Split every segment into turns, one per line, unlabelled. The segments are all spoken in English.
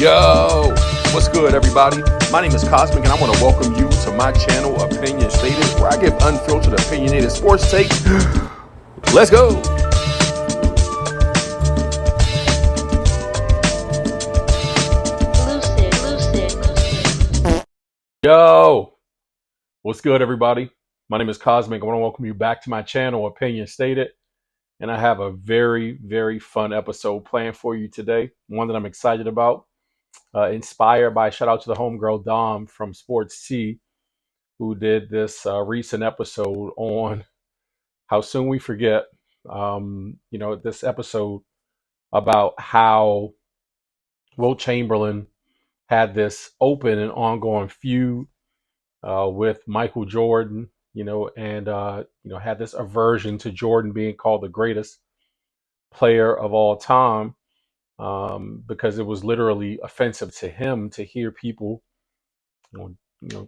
Yo, what's good, everybody? My name is Cosmic, and I want to welcome you to my channel, Opinion Stated, where I give unfiltered, opinionated sports takes. Let's go. Yo, what's good, everybody? My name is Cosmic. I want to welcome you back to my channel, Opinion Stated, and I have a very, very fun episode planned for you today. One that I'm excited about. Inspired by shout out to the homegirl Dom from Sports T, who did this recent episode on how soon we forget. This episode about how Wilt Chamberlain had this open and ongoing feud with Michael Jordan, and had this aversion to Jordan being called the greatest player of all time, because it was literally offensive to him to hear people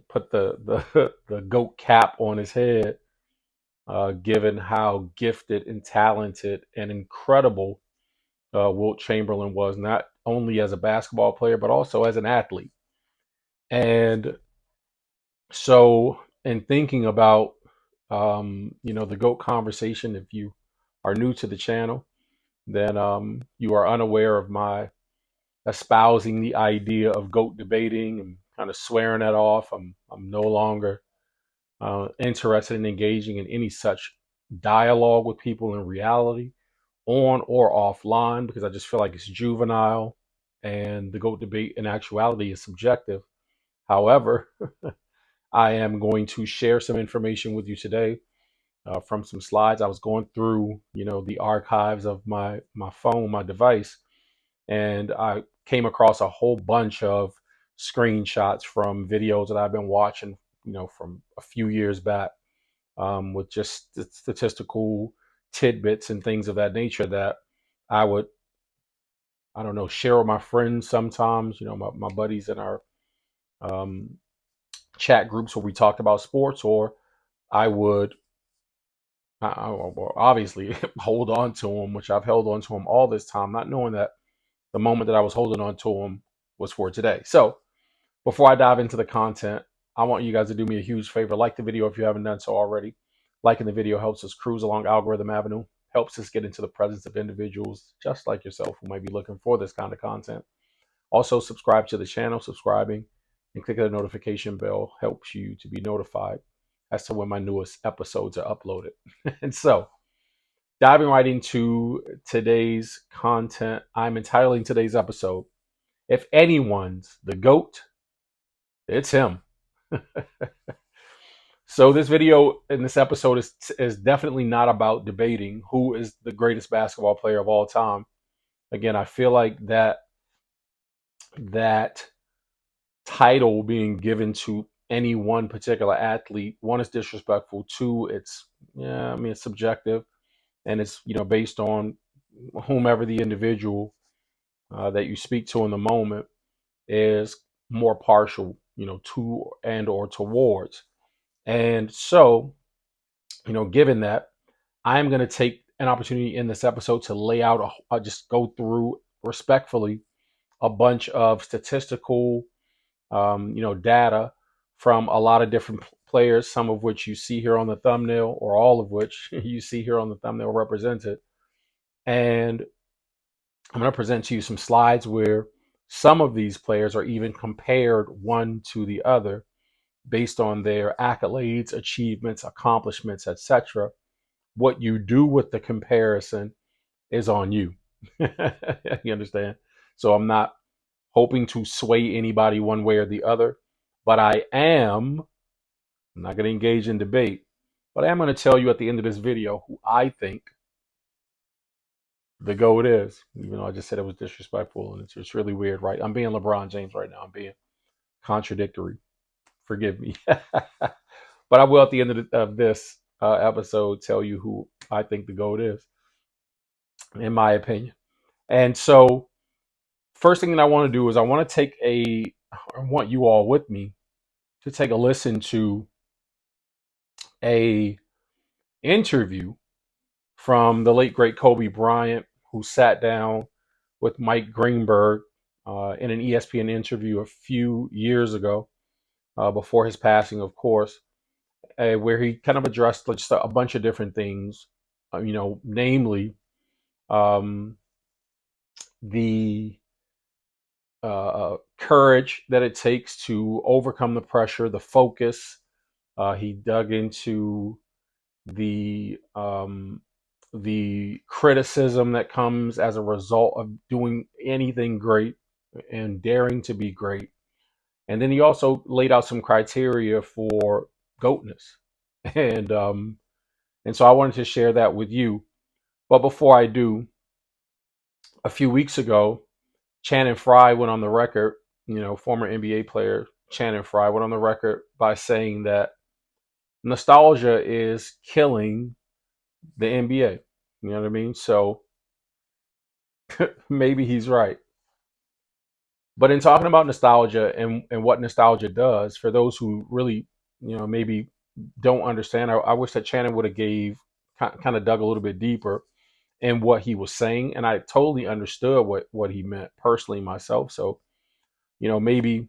put the GOAT cap on his head, given how gifted and talented and incredible Wilt Chamberlain was, not only as a basketball player but also as an athlete. And so, in thinking about the GOAT conversation, if you are new to the channel, then you are unaware of my espousing the idea of GOAT debating and kind of swearing that off. I'm no longer interested in engaging in any such dialogue with people in reality, on or offline, because I just feel like it's juvenile and the GOAT debate in actuality is subjective. However, I am going to share some information with you today from some slides. I was going through, the archives of my phone, my device, and I came across a whole bunch of screenshots from videos that I've been watching, from a few years back, with just statistical tidbits and things of that nature that I would, I don't know, share with my friends sometimes, my buddies in our um, chat groups where we talked about sports, or I would well, obviously hold on to them, which I've held on to them all this time, not knowing that the moment that I was holding on to them was for today. So before I dive into the content, I want you guys to do me a huge favor. Like the video if you haven't done so already. Liking the video helps us cruise along algorithm avenue, helps us get into the presence of individuals just like yourself who might be looking for this kind of content. Also, subscribe to the channel. Subscribing and clicking the notification bell helps you to be notified as to when my newest episodes are uploaded. And so, diving right into today's content, I'm entitling today's episode, If Anyone's the GOAT, it's him. So this video in this episode is definitely not about debating who is the greatest basketball player of all time. Again, I feel like that title being given to any one particular athlete, one, is disrespectful. Two, it's subjective, and it's based on whomever the individual that you speak to in the moment is more partial, to and or towards. And so, given that, I'm going to take an opportunity in this episode to lay out, just go through respectfully a bunch of statistical, data from a lot of different players, some of which you see here on the thumbnail, or all of which you see here on the thumbnail represented. And I'm going to present to you some slides where some of these players are even compared one to the other based on their accolades, achievements, accomplishments, etc. What you do with the comparison is on you. You understand? So I'm not hoping to sway anybody one way or the other, but I'm not going to engage in debate, but I am going to tell you at the end of this video who I think the GOAT is, even though I just said it was disrespectful, and it's really weird, right? I'm being LeBron James right now. I'm being contradictory. Forgive me. But I will, at the end of this episode, tell you who I think the GOAT is, in my opinion. And so, first thing that I want to do is I want you all with me to take a listen to a interview from the late great Kobe Bryant, who sat down with Mike Greenberg in an ESPN interview a few years ago, before his passing, of course, where he kind of addressed just a bunch of different things, namely um, the courage that it takes to overcome the pressure, the focus. He dug into the criticism that comes as a result of doing anything great and daring to be great. And then he also laid out some criteria for goatness, and so I wanted to share that with you. But before I do, a few weeks ago, Channing Frye went on the record. Former NBA player Channing Frye went on the record by saying that nostalgia is killing the NBA. You know what I mean? So maybe he's right. But in talking about nostalgia and what nostalgia does, for those who really, maybe don't understand, I wish that Channing would have gave kind of dug a little bit deeper in what he was saying, and I totally understood what he meant personally myself. So, maybe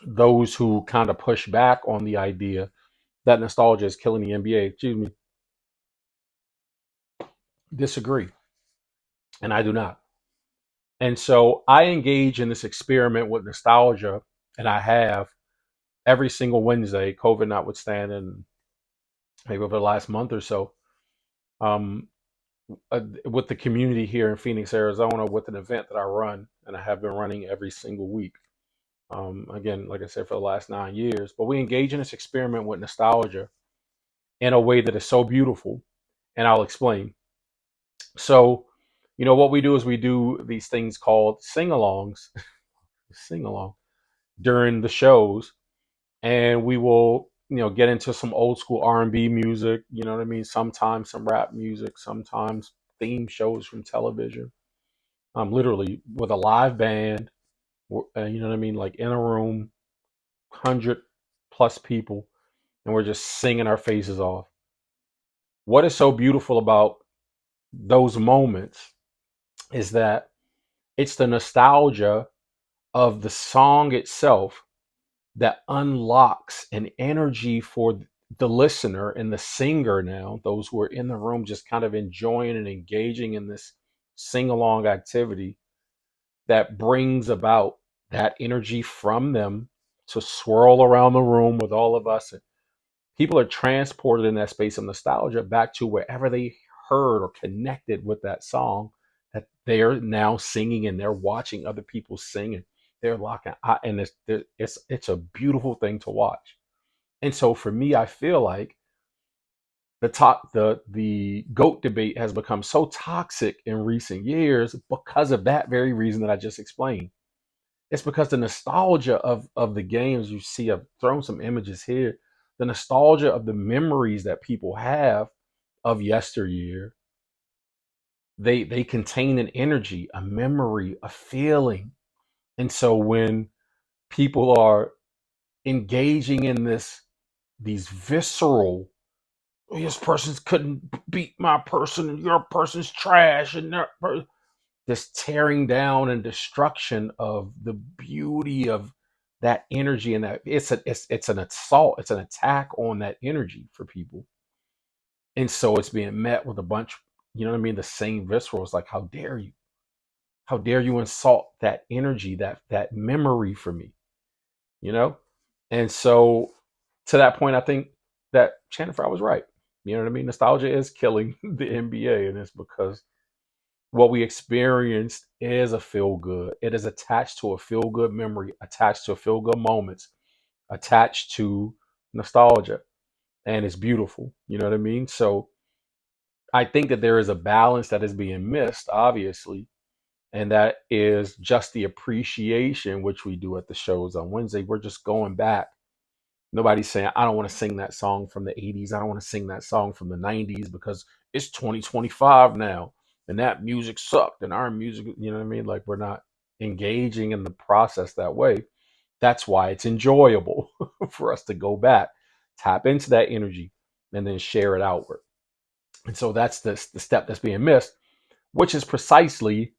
those who kind of push back on the idea that nostalgia is killing the NBA, excuse me, disagree, and I do not. And so I engage in this experiment with nostalgia, and I have every single Wednesday, COVID notwithstanding, maybe over the last month or so, um, with the community here in Phoenix, Arizona, with an event that I run, and I have been running every single week. Again, like I said, for the last 9 years. But we engage in this experiment with nostalgia in a way that is so beautiful, and I'll explain. So, what we do is we do these things called sing-alongs, sing-along during the shows, and we will get into some old school R&B music, you know what I mean, sometimes some rap music, sometimes theme shows from television, literally with a live band, you know what I mean, like in a room, 100 plus people, and we're just singing our faces off. What is so beautiful about those moments is that it's the nostalgia of the song itself that unlocks an energy for the listener and the singer, now those who are in the room just kind of enjoying and engaging in this sing along activity, that brings about that energy from them to swirl around the room with all of us. And people are transported in that space of nostalgia back to wherever they heard or connected with that song that they're now singing, and they're watching other people sing, and they're locking and it's a beautiful thing to watch. And so for me, I feel like the goat debate has become so toxic in recent years because of that very reason that I just explained. It's because the nostalgia of the games, you see, I've thrown some images here. The nostalgia of the memories that people have of yesteryear, they contain an energy, a memory, a feeling. And so when people are engaging in these visceral, this person couldn't beat my person, and your person's trash, and this tearing down and destruction of the beauty of that energy, and that it's an assault, it's an attack on that energy for people. And so it's being met with a bunch, you know what I mean, the same visceral. It's like, how dare you insult that energy, that memory for me, you know? And so to that point, I think that Shannon Fry was right. You know what I mean? Nostalgia is killing the NBA, and it's because what we experienced is a feel good. It is attached to a feel good memory, attached to a feel good moments, attached to nostalgia, and it's beautiful. You know what I mean? So I think that there is a balance that is being missed, obviously, and that is just the appreciation which we do at the shows on Wednesday. We're just going back. Nobody's saying, I don't want to sing that song from the 80s. I don't want to sing that song from the 90s because it's 2025 now and that music sucked and our music, you know what I mean? Like, we're not engaging in the process that way. That's why it's enjoyable for us to go back, tap into that energy, and then share it outward. And so that's the step that's being missed, which is precisely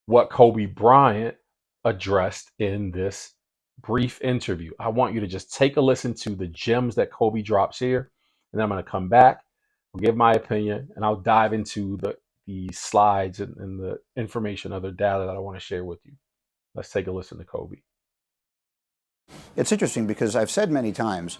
what Kobe Bryant addressed in this brief interview. I want you to just take a listen to the gems that Kobe drops here, and then I'm going to come back, I'll give my opinion, and I'll dive into the slides and the information, other data that I want to share with you. Let's take a listen to Kobe.
It's interesting because I've said many times,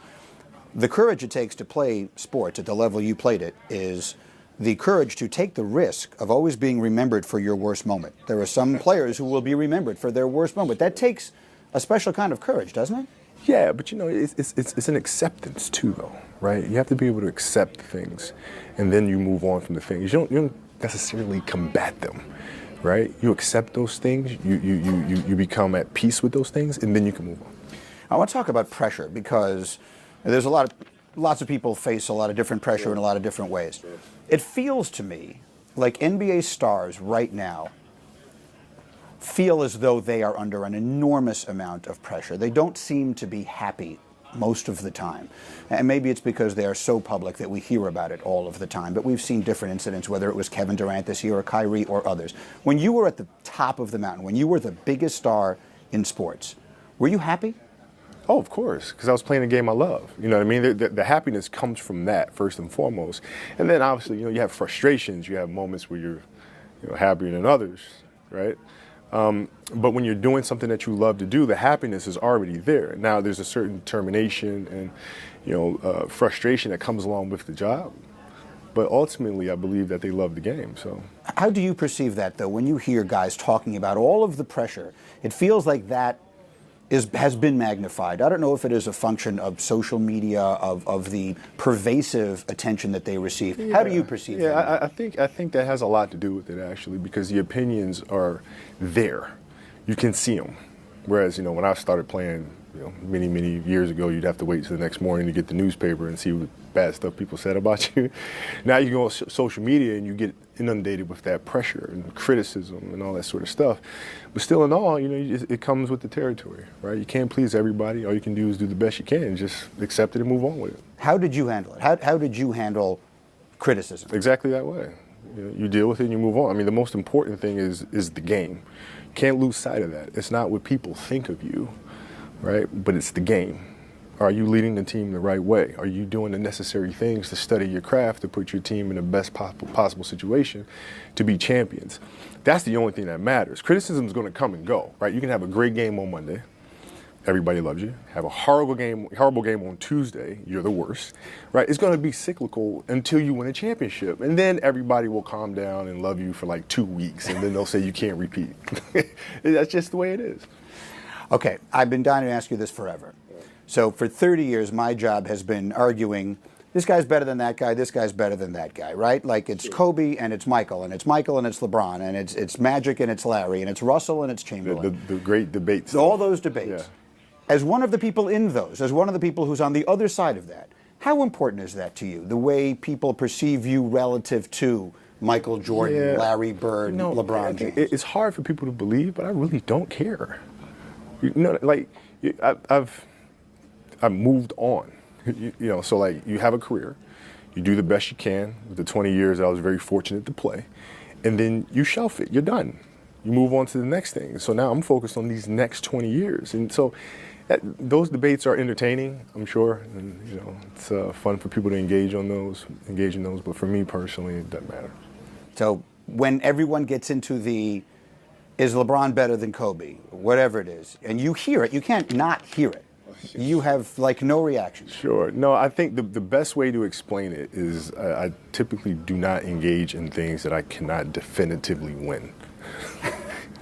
the courage it takes to play sports at the level you played it is the courage to take the risk of always being remembered for your worst moment. There are some players who will be remembered for their worst moment. That takes a special kind of courage, doesn't it?
Yeah, but you know, it's an acceptance too, though, right? You have to be able to accept things, and then you move on from the things. You don't necessarily combat them, right? You accept those things, you become at peace with those things, and then you can move on.
I want to talk about pressure because there's lots of people face a lot of different pressure in a lot of different ways. It feels to me like NBA stars right now feel as though they are under an enormous amount of pressure. They don't seem to be happy most of the time. And maybe it's because they are so public that we hear about it all of the time. But we've seen different incidents, whether it was Kevin Durant this year or Kyrie or others. When you were at the top of the mountain, when you were the biggest star in sports, were you happy?
Oh, of course, because I was playing a game I love. You know what I mean? The happiness comes from that, first and foremost. And then, obviously, you have frustrations. You have moments where you're happier than others, right? But when you're doing something that you love to do, the happiness is already there. Now, there's a certain determination and, frustration that comes along with the job. But ultimately, I believe that they love the game, so.
How do you perceive that, though, when you hear guys talking about all of the pressure? It feels like that has been magnified. I don't know if it is a function of social media, of the pervasive attention that they receive. Yeah. How do you perceive that?
Yeah, I think that has a lot to do with it, actually, because the opinions are there. You can see them. Whereas, when I started playing, many, many years ago, you'd have to wait till the next morning to get the newspaper and see what bad stuff people said about you. Now you go on social media and you get inundated with that pressure and criticism and all that sort of stuff. But still in all, it comes with the territory, right? You can't please everybody. All you can do is do the best you can and just accept it and move on with it.
How did you handle it? How did you handle criticism?
Exactly that way. You deal with it and you move on. I mean, the most important thing is the game. You can't lose sight of that. It's not what people think of you, right? But it's the game. Are you leading the team the right way? Are you doing the necessary things to study your craft to put your team in the best possible situation to be champions? That's the only thing that matters. Criticism is going to come and go, right? You can have a great game on Monday. Everybody loves you. Have a horrible game on Tuesday. You're the worst, right? It's going to be cyclical until you win a championship. And then everybody will calm down and love you for like 2 weeks. And then they'll say you can't repeat. That's just the way it is.
Okay, I've been dying to ask you this forever. So for 30 years, my job has been arguing, this guy's better than that guy, this guy's better than that guy, right? Like it's Kobe and it's Michael, and it's Michael and it's LeBron, and it's Magic and it's Larry, and it's Russell and it's Chamberlain.
The great debates.
All those debates.
Yeah.
As one of the people in those, as one of the people who's on the other side of that, how important is that to you, the way people perceive you relative to Michael Jordan, Larry Bird, LeBron James?
It's hard for people to believe, but I really don't care. I've moved on, so like you have a career, you do the best you can with the 20 years I was very fortunate to play, and then you shelf it, you're done. You move on to the next thing. So now I'm focused on these next 20 years. And so those debates are entertaining, I'm sure, and it's fun for people to engage in those, but for me personally, it doesn't matter.
So when everyone gets into is LeBron better than Kobe, whatever it is, and you hear it, you can't not hear it. You have like no reaction.
Sure. No, I think the best way to explain it is I typically do not engage in things that I cannot definitively win.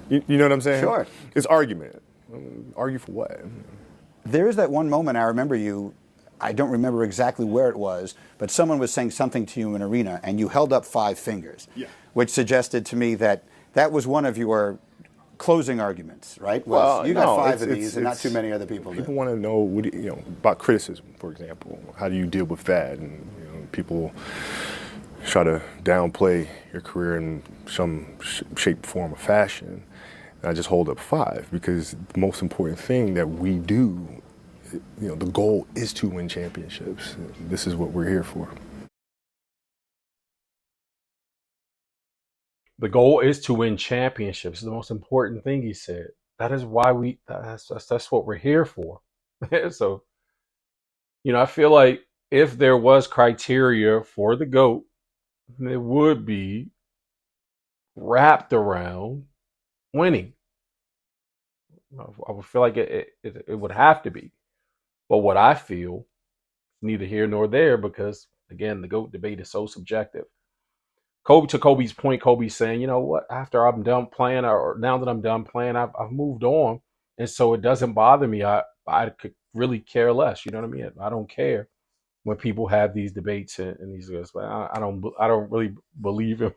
You know what I'm saying?
Sure.
It's argument. Argue for what?
There is that one moment I remember I don't remember exactly where it was, but someone was saying something to you in an arena and you held up 5 fingers, which suggested to me that was one of your closing arguments, right?
Well,
you got 5 of these and not too many other people
People want to know about criticism, for example. How do you deal with that? And people try to downplay your career in some shape, form, or fashion. And I just hold up 5 because the most important thing that we do, the goal is to win championships. This is what we're here for.
The goal is to win championships. It's the most important thing he said. That is why that's what we're here for. So, I feel like if there was criteria for the GOAT, it would be wrapped around winning. I would feel like it would have to be. But what I feel, neither here nor there, because again, the GOAT debate is so subjective. To Kobe's point, Kobe's saying, you know what? After I'm done playing, or now that I'm done playing, I've moved on, and so it doesn't bother me. I could really care less. You know what I mean? I don't care when people have these debates and these guys. But I don't really believe him.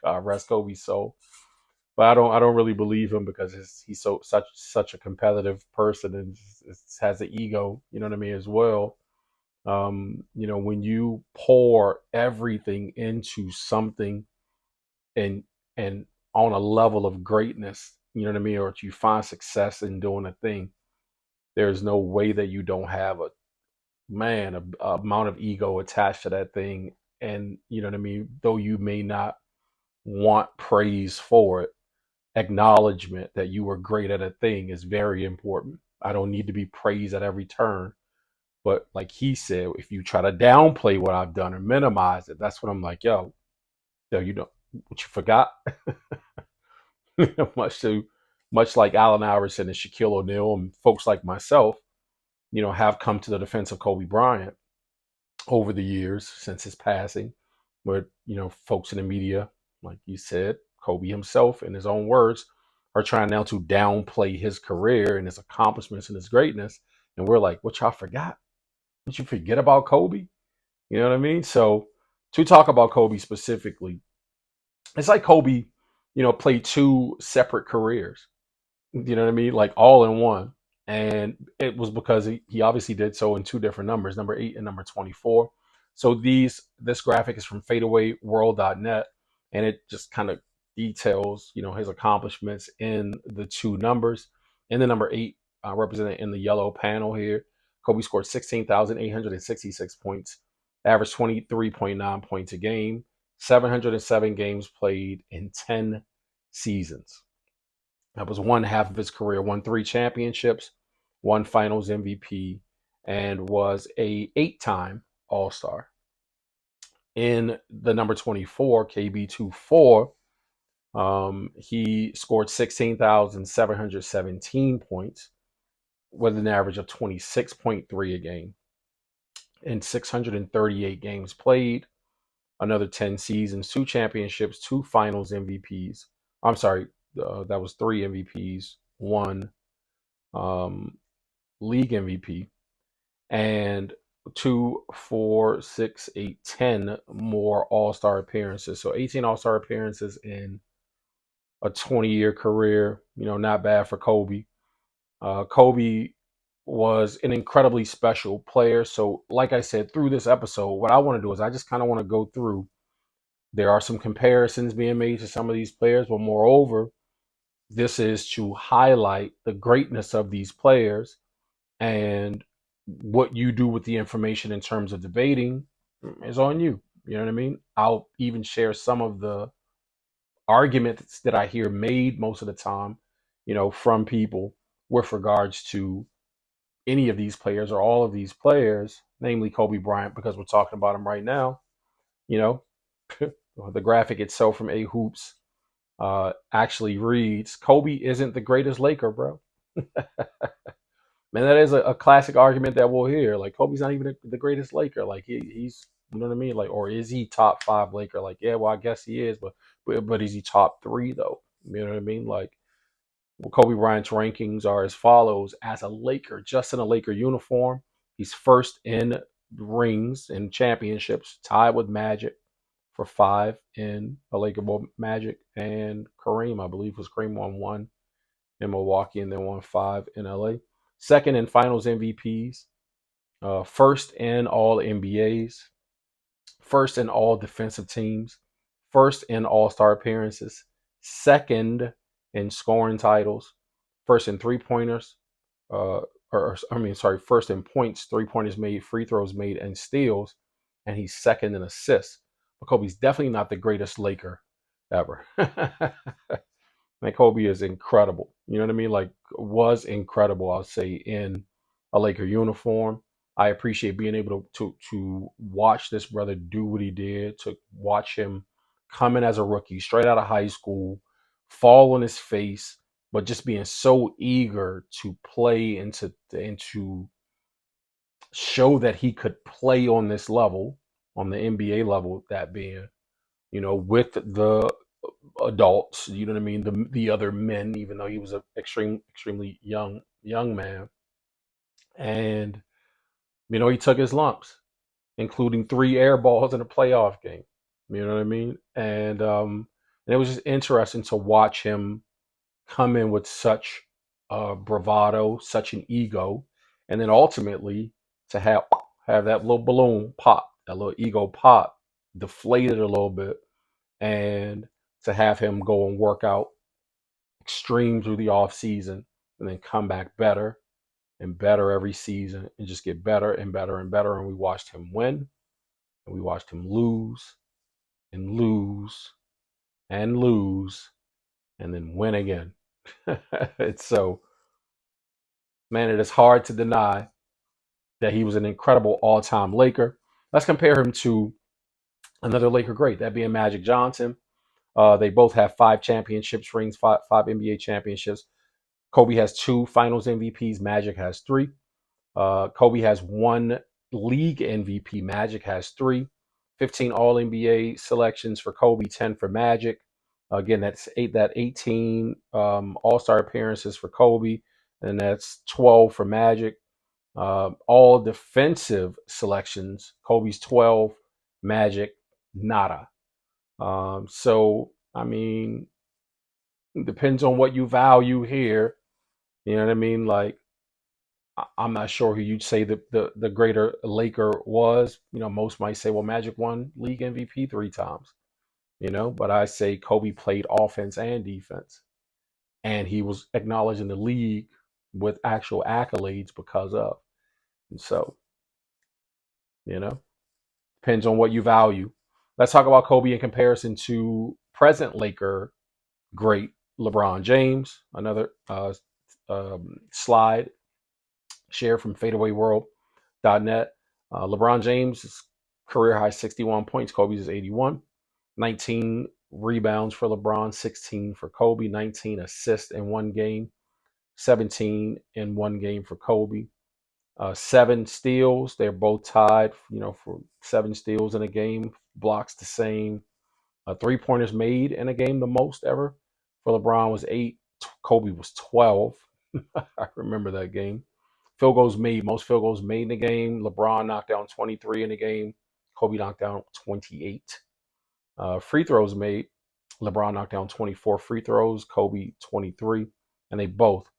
God rest Kobe's soul. But I don't really believe him because he's such a competitive person and has an ego. You know what I mean as well. When you pour everything into something and and on a level of greatness, you know what I mean, or if you find success in doing a thing, there's no way that you don't have a amount of ego attached to that thing. And you know what I mean, though you may not want praise for it, acknowledgement that you were great at a thing is very important. I don't need to be praised at every turn. But like he said, if you try to downplay what I've done or minimize it, that's when I'm like, yo, you know what you forgot. much to much like Allen Iverson and Shaquille O'Neal and folks like myself, have come to the defense of Kobe Bryant over the years since his passing, where folks in the media, like you said, Kobe himself, in his own words, are trying now to downplay his career and his accomplishments and his greatness, and we're like, what y'all forgot? Did you forget about Kobe? You know what I mean? So to talk about Kobe specifically, it's like Kobe, played two separate careers. You know what I mean? Like all in one. And it was because he obviously did so in two different numbers, number 8 and number 24. So this graphic is from fadeawayworld.net, and it just kind of details, his accomplishments in the two numbers. In the number 8, represented in the yellow panel here, Kobe scored 16,866 points, averaged 23.9 points a game, 707 games played in 10 seasons. That was one half of his career. Won 3 championships, won Finals MVP, and was a 8-time All Star. In the number 24 KB24, he scored 16,717 points with an average of 26.3 a game in 638 games played. Another 10 seasons, 2 championships, 2 Finals MVPs. I'm sorry, that was 3 MVPs, 1 um, league MVP, and 2, 4, 6, 8, 10 more All Star appearances. So 18 All Star appearances in a 20-year career. Not bad for Kobe. Kobe was an incredibly special player. So, like I said, through this episode, what I want to do is I just kind of want to go through. There are some comparisons being made to some of these players, but moreover, this is to highlight the greatness of these players, and what you do with the information in terms of debating is on you. You know what I mean? I'll even share some of the arguments that I hear made most of the time, from people with regards to any of these players or all of these players, namely Kobe Bryant, because we're talking about him right now. You know, the graphic itself from A Hoops actually reads, Kobe isn't the greatest Laker, bro. Man, that is a classic argument that we'll hear. Like, Kobe's not even the greatest Laker. Like, he's, you know what I mean? Like, or is he top 5 Laker? Like, yeah, well, I guess he is, but is he top 3 though? You know what I mean? Like, well, Kobe Bryant's rankings are as follows: as a Laker, just in a Laker uniform, he's first in rings and championships, tied with Magic for 5 in a Laker. Well, Magic and Kareem, I believe, was Kareem won 1 in Milwaukee and then won 5 in LA. Second in Finals MVPs, first in all NBAs, first in all defensive teams, first in All Star appearances, second in scoring titles, first in 3 pointers, first in points, 3 pointers made, free throws made, and steals, and he's second in assists. But Kobe's definitely not the greatest Laker. ever. And Kobe is incredible. You know what I mean? Like, was incredible, I'll say, in a Laker uniform. I appreciate being able to watch this brother do what he did, to watch him come in as a rookie, straight out of high school, fall on his face, but just being so eager to play and to show that he could play on this level, on the NBA level, that being, with the adults, you know what I mean, the other men, even though he was an extremely young man. And he took his lumps, including 3 air balls in a playoff game. You know what I mean? And it was just interesting to watch him come in with such bravado, such an ego, and then ultimately to have that little balloon pop, that little ego pop, deflated a little bit, and to have him go and work out extreme through the off season and then come back better and better every season and just get better and better and better. And we watched him win and we watched him lose and lose and lose and then win again. It's so, man, it is hard to deny that he was an incredible all-time Laker. Let's compare him to another Laker great, that being Magic Johnson. They both have 5 championships rings, five NBA championships. Kobe has 2 Finals MVPs. Magic has 3. Kobe has 1 league MVP. Magic has 3. 15 All NBA selections for Kobe, 10 for Magic. Again, that's 18 All Star appearances for Kobe, and that's 12 for Magic. All defensive selections, Kobe's 12, Magic nada. So I mean, it depends on what you value here. You know what I mean? Like, I'm not sure who you'd say the greater Laker was. Most might say, well, Magic won league MVP 3 times. But I say Kobe played offense and defense, and he was acknowledged in the league with actual accolades because of. And so, you know, depends on what you value. Let's talk about Kobe in comparison to present Laker great LeBron James. Another slide share from fadeawayworld.net. LeBron James' career high 61 points. Kobe's is 81. 19 rebounds for LeBron, 16 for Kobe, 19 assists in one game, 17 in one game for Kobe. 7 steals. They're both tied, for 7 steals in a game. Blocks the same. 3-pointers made in a game, the most ever. For LeBron was 8. Kobe was 12. I remember that game. Field goals made. Most field goals made in the game. LeBron knocked down 23 in the game. Kobe knocked down 28. Free throws made. LeBron knocked down 24 free throws. Kobe 23. And they both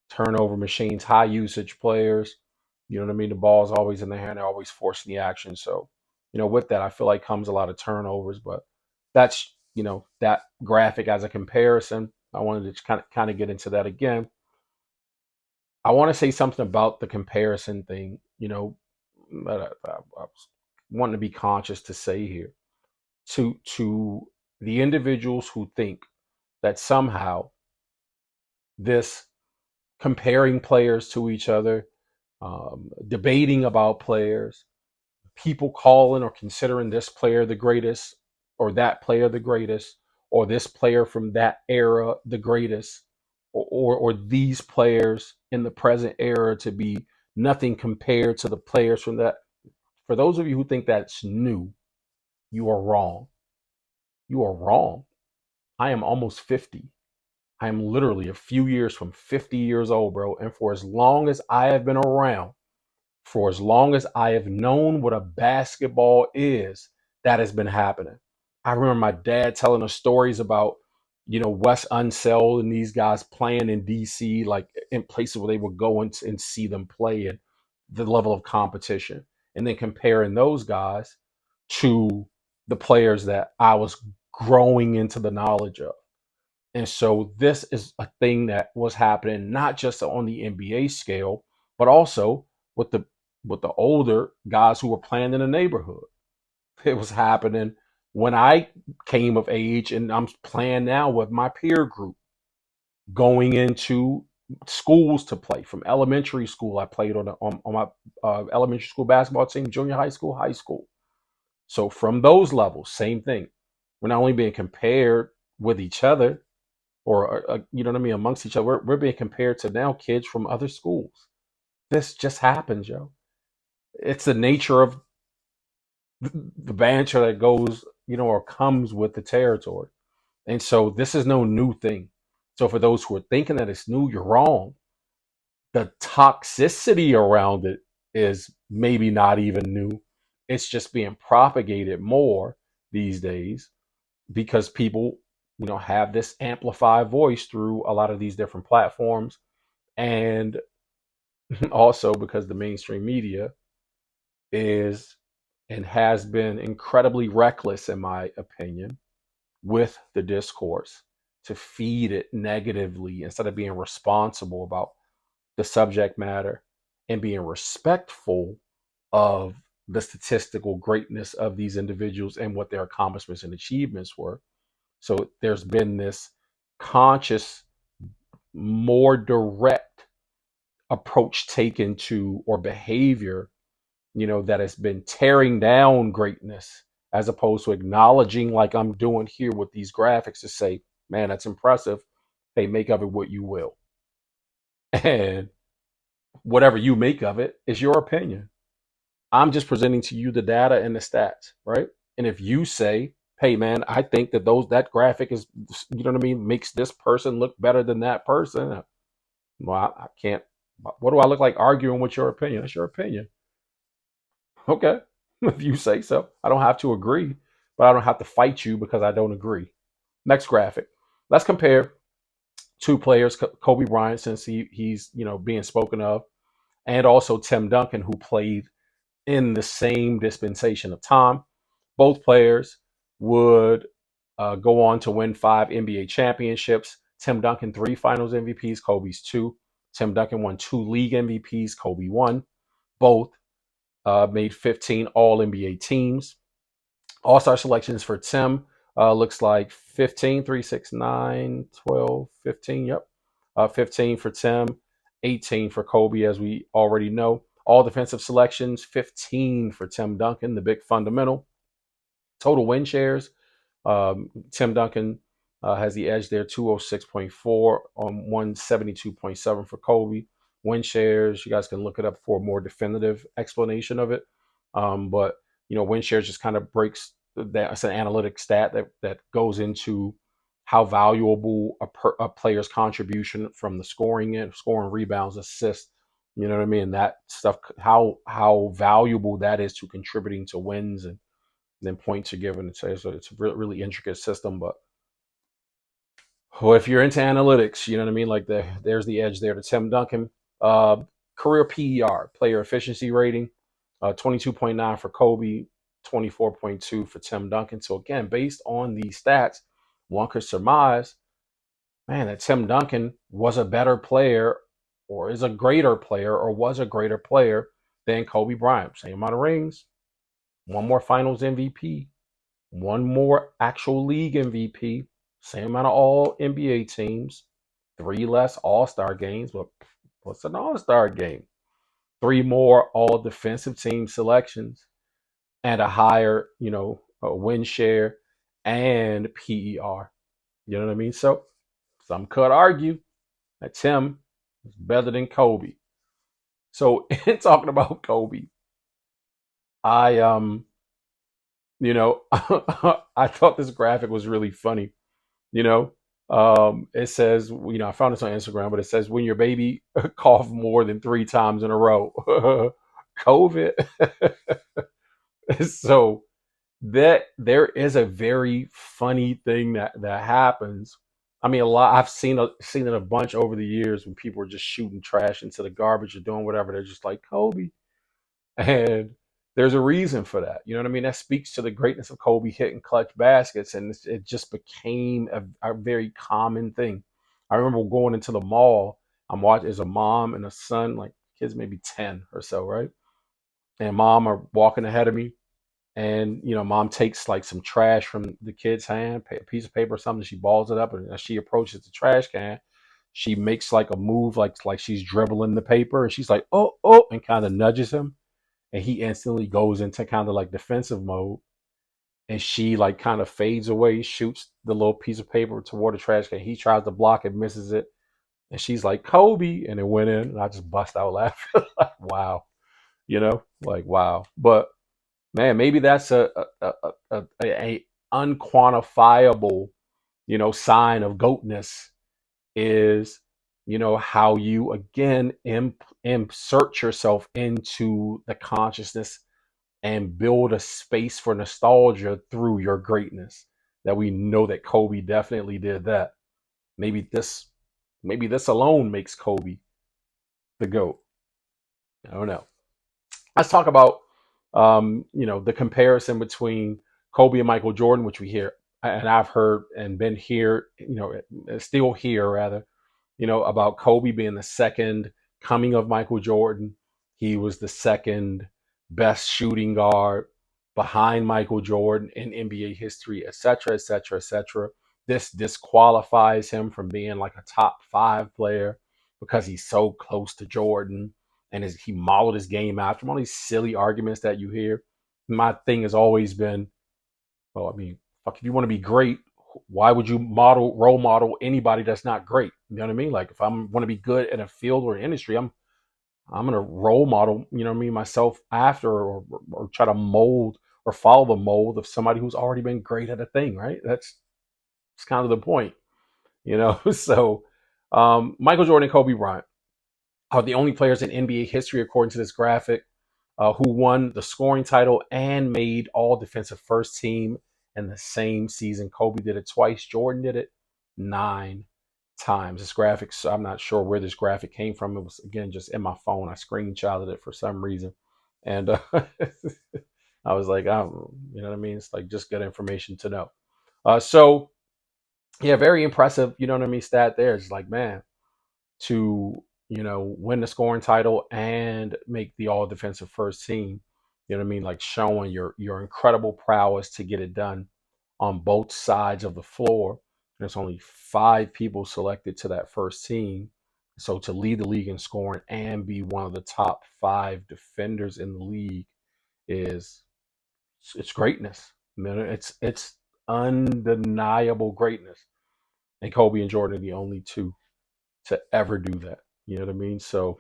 turnover machines, high usage players. You know what I mean? The ball's always in their hand. They're always forcing the action. So, with that, I feel like comes a lot of turnovers. But that's, that graphic as a comparison. I wanted to kind of get into that again. I want to say something about the comparison thing, that I was wanting to be conscious to say here to the individuals who think that somehow this comparing players to each other, debating about players, people calling or considering this player the greatest or that player the greatest or this player from that era the greatest or these players in the present era to be nothing compared to the players from that. For those of you who think that's new, you are wrong. You are wrong. I am almost 50. I am literally a few years from 50 years old, bro. And for as long as I have been around, for as long as I have known what a basketball is, that has been happening. I remember my dad telling us stories about, Wes Unseld and these guys playing in DC, like in places where they would go and see them play and the level of competition. And then comparing those guys to the players that I was growing into the knowledge of. And so this is a thing that was happening not just on the NBA scale, but also with the older guys who were playing in the neighborhood. It was happening When I came of age, and I'm playing now with my peer group, going into schools to play. From elementary school, I played on my elementary school basketball team, junior high school, high school. So from those levels, same thing. We're not only being compared with each other, or you know what I mean, amongst each other. We're being compared to now kids from other schools. This just happens, yo. It's the nature of the banter that goes, or comes with the territory. And so this is no new thing. So for those who are thinking that it's new, you're wrong. The toxicity around it is maybe not even new. It's just being propagated more these days because people, have this amplified voice through a lot of these different platforms. And also because the mainstream media is and has been incredibly reckless, in my opinion, with the discourse to feed it negatively instead of being responsible about the subject matter and being respectful of the statistical greatness of these individuals and what their accomplishments and achievements were. So there's been this conscious, more direct approach taken to, or behavior, that has been tearing down greatness as opposed to acknowledging, like I'm doing here with these graphics, to say, man, that's impressive. Hey, make of it what you will. And whatever you make of it is your opinion. I'm just presenting to you the data and the stats, right? And if you say, hey man, I think that that graphic is, you know what I mean, makes this person look better than that person. Well, I can't. What do I look like arguing with your opinion? That's your opinion. Okay. If you say so. I don't have to agree, but I don't have to fight you because I don't agree. Next graphic. Let's compare two players, Kobe Bryant, since he's being spoken of, and also Tim Duncan, who played in the same dispensation of time. Both players would go on to win 5 NBA championships. Tim Duncan, 3 Finals MVPs, Kobe's 2. Tim Duncan won 2 league MVPs, Kobe 1. Both made 15 All NBA teams. All star selections for Tim looks like 15, 3, 6, 9, 12, 15. Yep. 15 for Tim, 18 for Kobe, as we already know. All defensive selections, 15 for Tim Duncan, the big fundamental. Total win shares, Tim Duncan has the edge there, 206.4 on 172.7 for Kobe. Win shares, you guys can look it up for a more definitive explanation of it. But win shares just kind of breaks that. It's an analytic stat that goes into how valuable a player's contribution from the scoring, rebounds, assists. You know what I mean? That stuff, how valuable that is to contributing to wins, and then points are given. So it's a really, really intricate system. But if you're into analytics, you know what I mean? Like there's the edge there to Tim Duncan. Uh, Career PER, player efficiency rating, 22.9 for Kobe, 24.2 for Tim Duncan. So again, based on these stats, one could surmise, man, that Tim Duncan was a better player, or is a greater player, or was a greater player than Kobe Bryant. Same amount of rings, one more Finals MVP, one more actual league MVP, same amount of all NBA teams, 3 less All Star games. But what's an All Star game? 3 more all defensive team selections, and a higher, a win share and PER. You know what I mean? So some could argue that Tim is better than Kobe. So in talking about Kobe, I I thought this graphic was really funny. You know, it says, I found this on Instagram, but it says when your baby cough more than 3 times in a row, COVID. So that there is a very funny thing that happens. I mean, a lot. I've seen it a bunch over the years when people are just shooting trash into the garbage or doing whatever. They're just like Kobe, and there's a reason for that. You know what I mean? That speaks to the greatness of Kobe hitting clutch baskets, and it just became a very common thing. I remember going into the mall. I'm watching as a mom and a son, like kids maybe 10 or so, right? And mom are walking ahead of me. and mom takes like some trash from the kid's hand, a piece of paper or something. She balls it up, and as she approaches the trash can, she makes like a move, like she's dribbling the paper, and she's like, oh, oh, and kind of nudges him, and he instantly goes into kind of like defensive mode, and she like kind of fades away, shoots the little piece of paper toward the trash can. He tries to block it, misses it, and she's like, Kobe, and it went in, and I just bust out laughing. Like, wow, like wow. But man, maybe that's a unquantifiable, sign of goatness is, how you again insert yourself into the consciousness and build a space for nostalgia through your greatness. That we know that Kobe definitely did that. Maybe this, maybe this alone makes Kobe the GOAT. I don't know. Let's talk about the comparison between Kobe and Michael Jordan, which we hear and I've heard and been here, still here rather, about Kobe being the second coming of Michael Jordan. He was the second best shooting guard behind Michael Jordan in NBA history, et cetera, et cetera, et cetera. This disqualifies him from being like a top five player because he's so close to Jordan and he modeled his game after him. All these silly arguments that you hear. My thing has always been, well, I mean, fuck, if you want to be great, why would you role model anybody that's not great? You know what I mean? Like if I want to be good in a field or an industry, I'm gonna role model, myself after, or try to mold or follow the mold of somebody who's already been great at a thing, right? That's kind of the point, So Michael Jordan and Kobe Bryant are the only players in NBA history, according to this graphic, who won the scoring title and made all defensive first team in the same season. Kobe did it twice. Jordan did it 9 times. This graphic, so I'm not sure where this graphic came from. It was, again, just in my phone. I screenshotted it for some reason. And I was like, oh, you know what I mean? It's like just good information to know. So, yeah, very impressive, you know what I mean, stat there. It's like, man, to win the scoring title and make the all defensive first team, you know what I mean, like showing your incredible prowess to get it done on both sides of the floor. There's only 5 people selected to that first team, so to lead the league in scoring and be one of the top 5 defenders in the league is, it's greatness. I mean, it's undeniable greatness, and Kobe and Jordan are the only two to ever do that. You know what I mean? So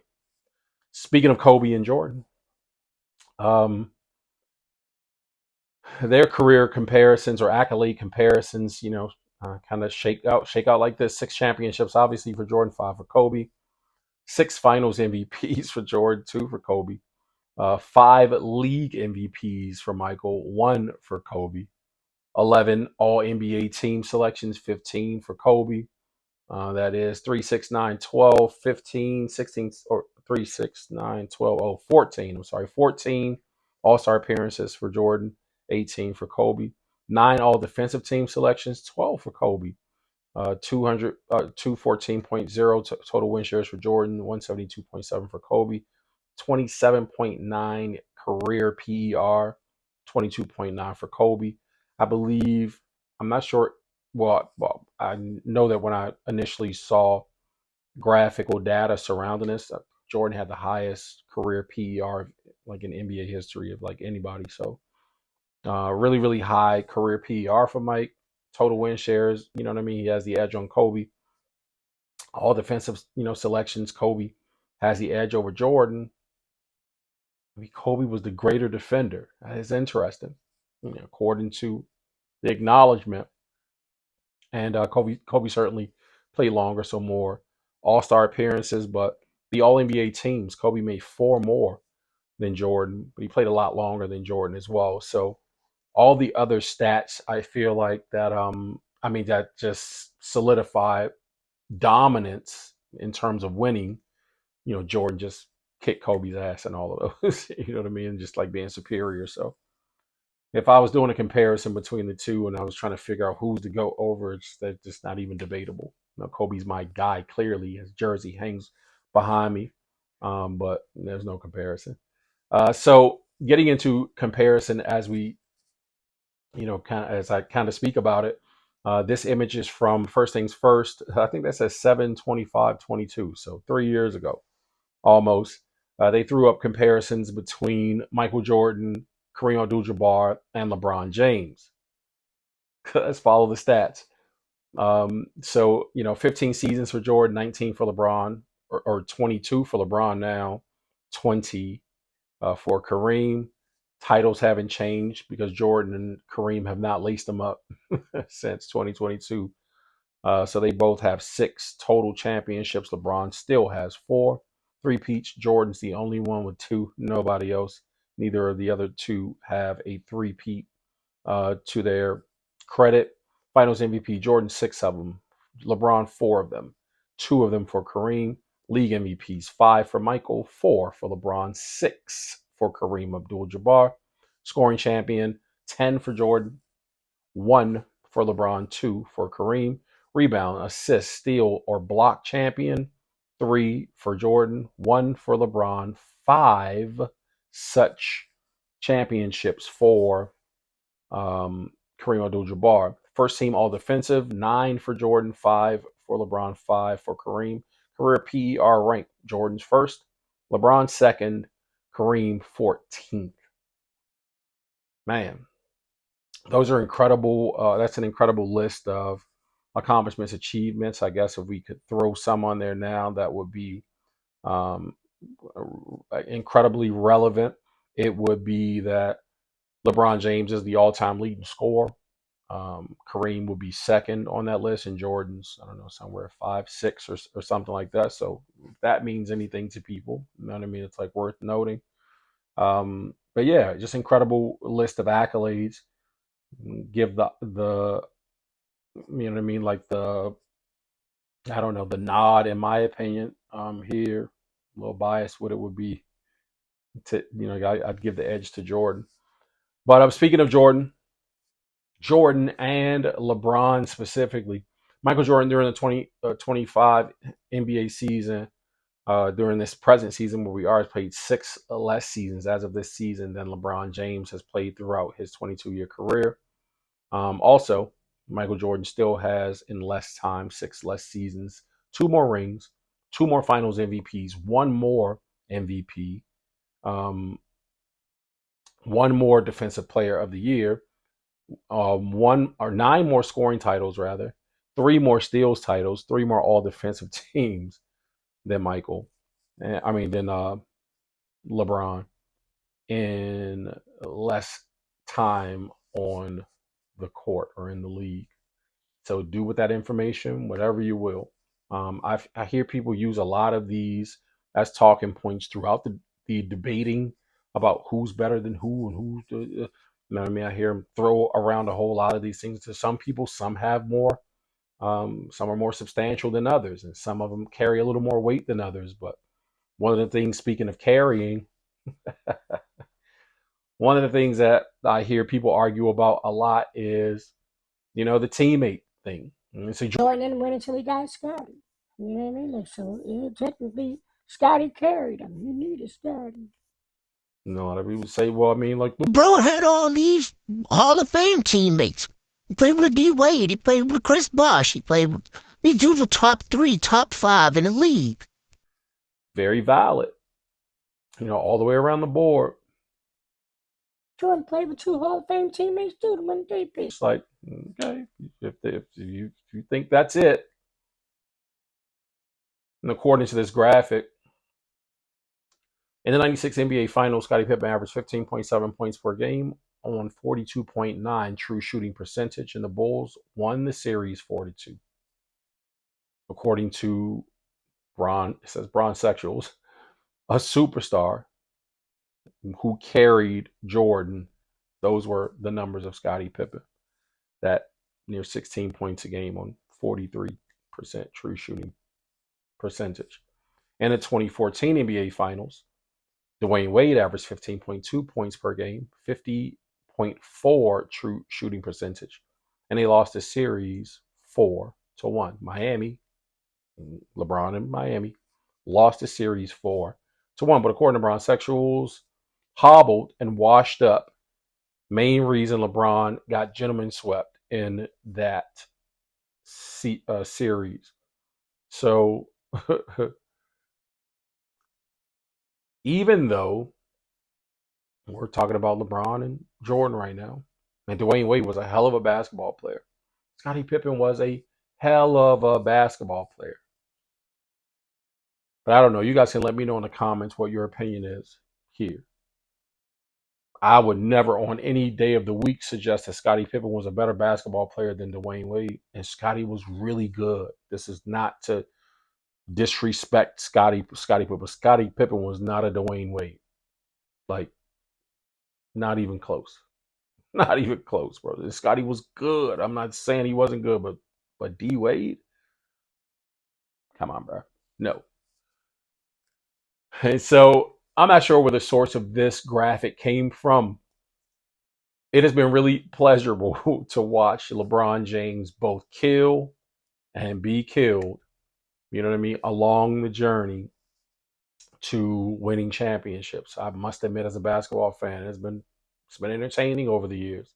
speaking of Kobe and Jordan, um, their career comparisons or accolade comparisons, kind of shake out like this: 6 championships, obviously for Jordan, 5 for Kobe; 6 Finals MVPs for Jordan, 2 for Kobe; 5 league MVPs for Michael, 1 for Kobe; 11 All NBA team selections, 15 for Kobe. That is 3, 6, 9, 12, 15, 16, or 3, 6, 9, 12, 14. I'm sorry, 14 All Star appearances for Jordan, 18 for Kobe. 9 All Defensive Team selections, 12 for Kobe. 214.0 total win shares for Jordan, 172.7 for Kobe. 27.9 career PER, 22.9 for Kobe. I believe, I'm not sure. Well, I know that when I initially saw graphical data surrounding this, Jordan had the highest career PER like in NBA history of like anybody. So really, really high career PER for Mike. Total win shares, you know what I mean? He has the edge on Kobe. All defensive, selections, Kobe has the edge over Jordan. I mean, Kobe was the greater defender. That is interesting, according to the acknowledgement. And Kobe certainly played longer, so more All Star appearances. But the All NBA teams, Kobe made 4 more than Jordan, but he played a lot longer than Jordan as well. So all the other stats, I feel like that. I mean, that just solidified dominance in terms of winning. Jordan just kicked Kobe's ass and all of those. You know what I mean? Just like being superior. So if I was doing a comparison between the two and I was trying to figure out who's to go over, that's just not even debatable. Kobe's my guy. Clearly, his jersey hangs behind me, but there's no comparison. So getting into comparison as we kind of as I kind of speak about it. This image is from First Things First. I think that says 7/25/22, so 3 years ago almost. They threw up comparisons between Michael Jordan, Kareem Abdul-Jabbar, and LeBron James. Let's follow the stats. So 15 seasons for Jordan, 19 for LeBron, or 22 for LeBron now, 20 for Kareem. Titles haven't changed because Jordan and Kareem have not laced them up since 2022. So they both have 6 total championships. LeBron still has 4. 3-peats. Jordan's the only one with 2. Nobody else. Neither of the other 2 have a 3-peat to their credit. Finals MVP, Jordan, 6 of them. LeBron, 4 of them. 2 of them for Kareem. League MVPs, 5 for Michael, 4 for LeBron, 6 for Kareem Abdul-Jabbar. Scoring champion, 10 for Jordan, 1 for LeBron, 2 for Kareem. Rebound, assist, steal, or block champion, 3 for Jordan, 1 for LeBron. 5 such championships for Kareem Abdul-Jabbar. First team All Defensive, 9 for Jordan, 5 for LeBron, 5 for Kareem. Career PER rank, Jordan's first, LeBron second, Kareem 14th. Man, those are incredible. That's an incredible list of accomplishments, achievements. I guess if we could throw some on there now, that would be um, incredibly relevant. It would be that LeBron James is the all-time leading scorer. Kareem would be second on that list, and Jordan's, I don't know, somewhere 5, 6, or something like that. So if that means anything to people, you know what I mean? It's like worth noting. But yeah, just incredible list of accolades. Give the you know what I mean, like the, I don't know, the nod, in my opinion. Here, a little biased, what it would be to, I'd give the edge to Jordan. But I'm speaking of Jordan and LeBron specifically. Michael Jordan during the 2025 NBA season, during this present season where we are, has played 6 less seasons as of this season than LeBron James has played throughout his 22-year career. Also, Michael Jordan still has, in less time, 6 less seasons, 2 more rings, 2 more Finals MVPs, 1 more MVP, um, 1 more Defensive Player of the Year, 9 more scoring titles, rather, 3 more steals titles, 3 more all defensive teams than Michael. Than LeBron, in less time on the court or in the league. So do with that information whatever you will. I hear people use a lot of these as talking points throughout the debating about who's better than who and who's the, you know what I mean? I hear them throw around a whole lot of these things. To some people, some have more, some are more substantial than others, and some of them carry a little more weight than others. But one of the things, speaking of carrying, one of the things that I hear people argue about a lot is, the teammate thing. And so
Jordan didn't win until he got Scotty. You know what I mean? Like, so technically, Scotty carried him. You needed Scotty.
a lot of people say, well, I mean, like,
Bro had all these Hall of Fame teammates. He played with D-Wade. He played with Chris Bosh. He played with... These dudes were top 3, top 5 in the league.
very valid, all the way around the board.
Jordan played with 2 Hall of Fame teammates too to win 3-peat.
It's like, okay, if you think that's it, and according to this graphic, in the 96 NBA Finals, Scottie Pippen averaged 15.7 points per game on 42.9 true shooting percentage, and the Bulls won the series 4-2. According to it says Bron Sexuals, a superstar who carried Jordan. Those were the numbers of Scottie Pippen. That near 16 points a game on 43% true shooting percentage. In the 2014 NBA Finals, Dwayne Wade averaged 15.2 points per game, 50.4 true shooting percentage, and they lost the series 4-1. Miami, LeBron and Miami, lost the series 4-1. But according to Bron Sexuals, hobbled and washed up Main reason LeBron got gentleman swept in that series. So even though we're talking about LeBron and Jordan right now, and Dwayne Wade was a hell of a basketball player, Scottie Pippen was a hell of a basketball player. But I don't know. You guys can let me know in the comments what your opinion is here. I would never, on any day of the week, suggest that Scottie Pippen was a better basketball player than Dwayne Wade. And Scottie was really good. This is not to disrespect Scottie Pippen. Scottie Pippen was not a Dwayne Wade. Like, not even close. Not even close, bro. Scottie was good. I'm not saying he wasn't good, but D Wade, come on, bro. No. And so I'm not sure where the source of this graphic came from. It has been really pleasurable to watch LeBron James both kill and be killed, you know what I mean, along the journey to winning championships. I must admit, as a basketball fan, it's been entertaining over the years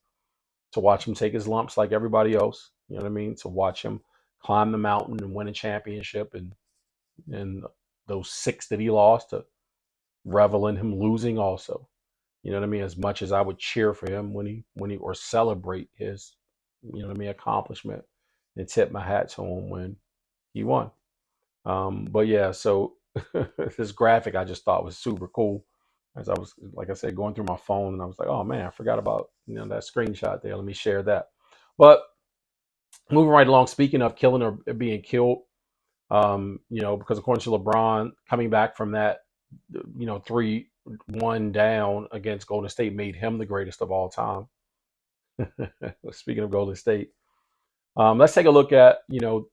to watch him take his lumps like everybody else. You know what I mean? To watch him climb the mountain and win a championship, and those six that he lost, to revel in him losing also. You know what I mean? As much as I would cheer for him when he or celebrate his, you know what I mean, accomplishment, and tip my hat to him when he won. But yeah, so this graphic I just thought was super cool. As I was, like I said, going through my phone, and I was like, oh man, I forgot about, you know, that screenshot there. Let me share that. But moving right along, speaking of killing or being killed, you know, because according to LeBron, coming back from that, you know, 3-1 down against Golden State made him the greatest of all time. Speaking of Golden State, let's take a look at, you know,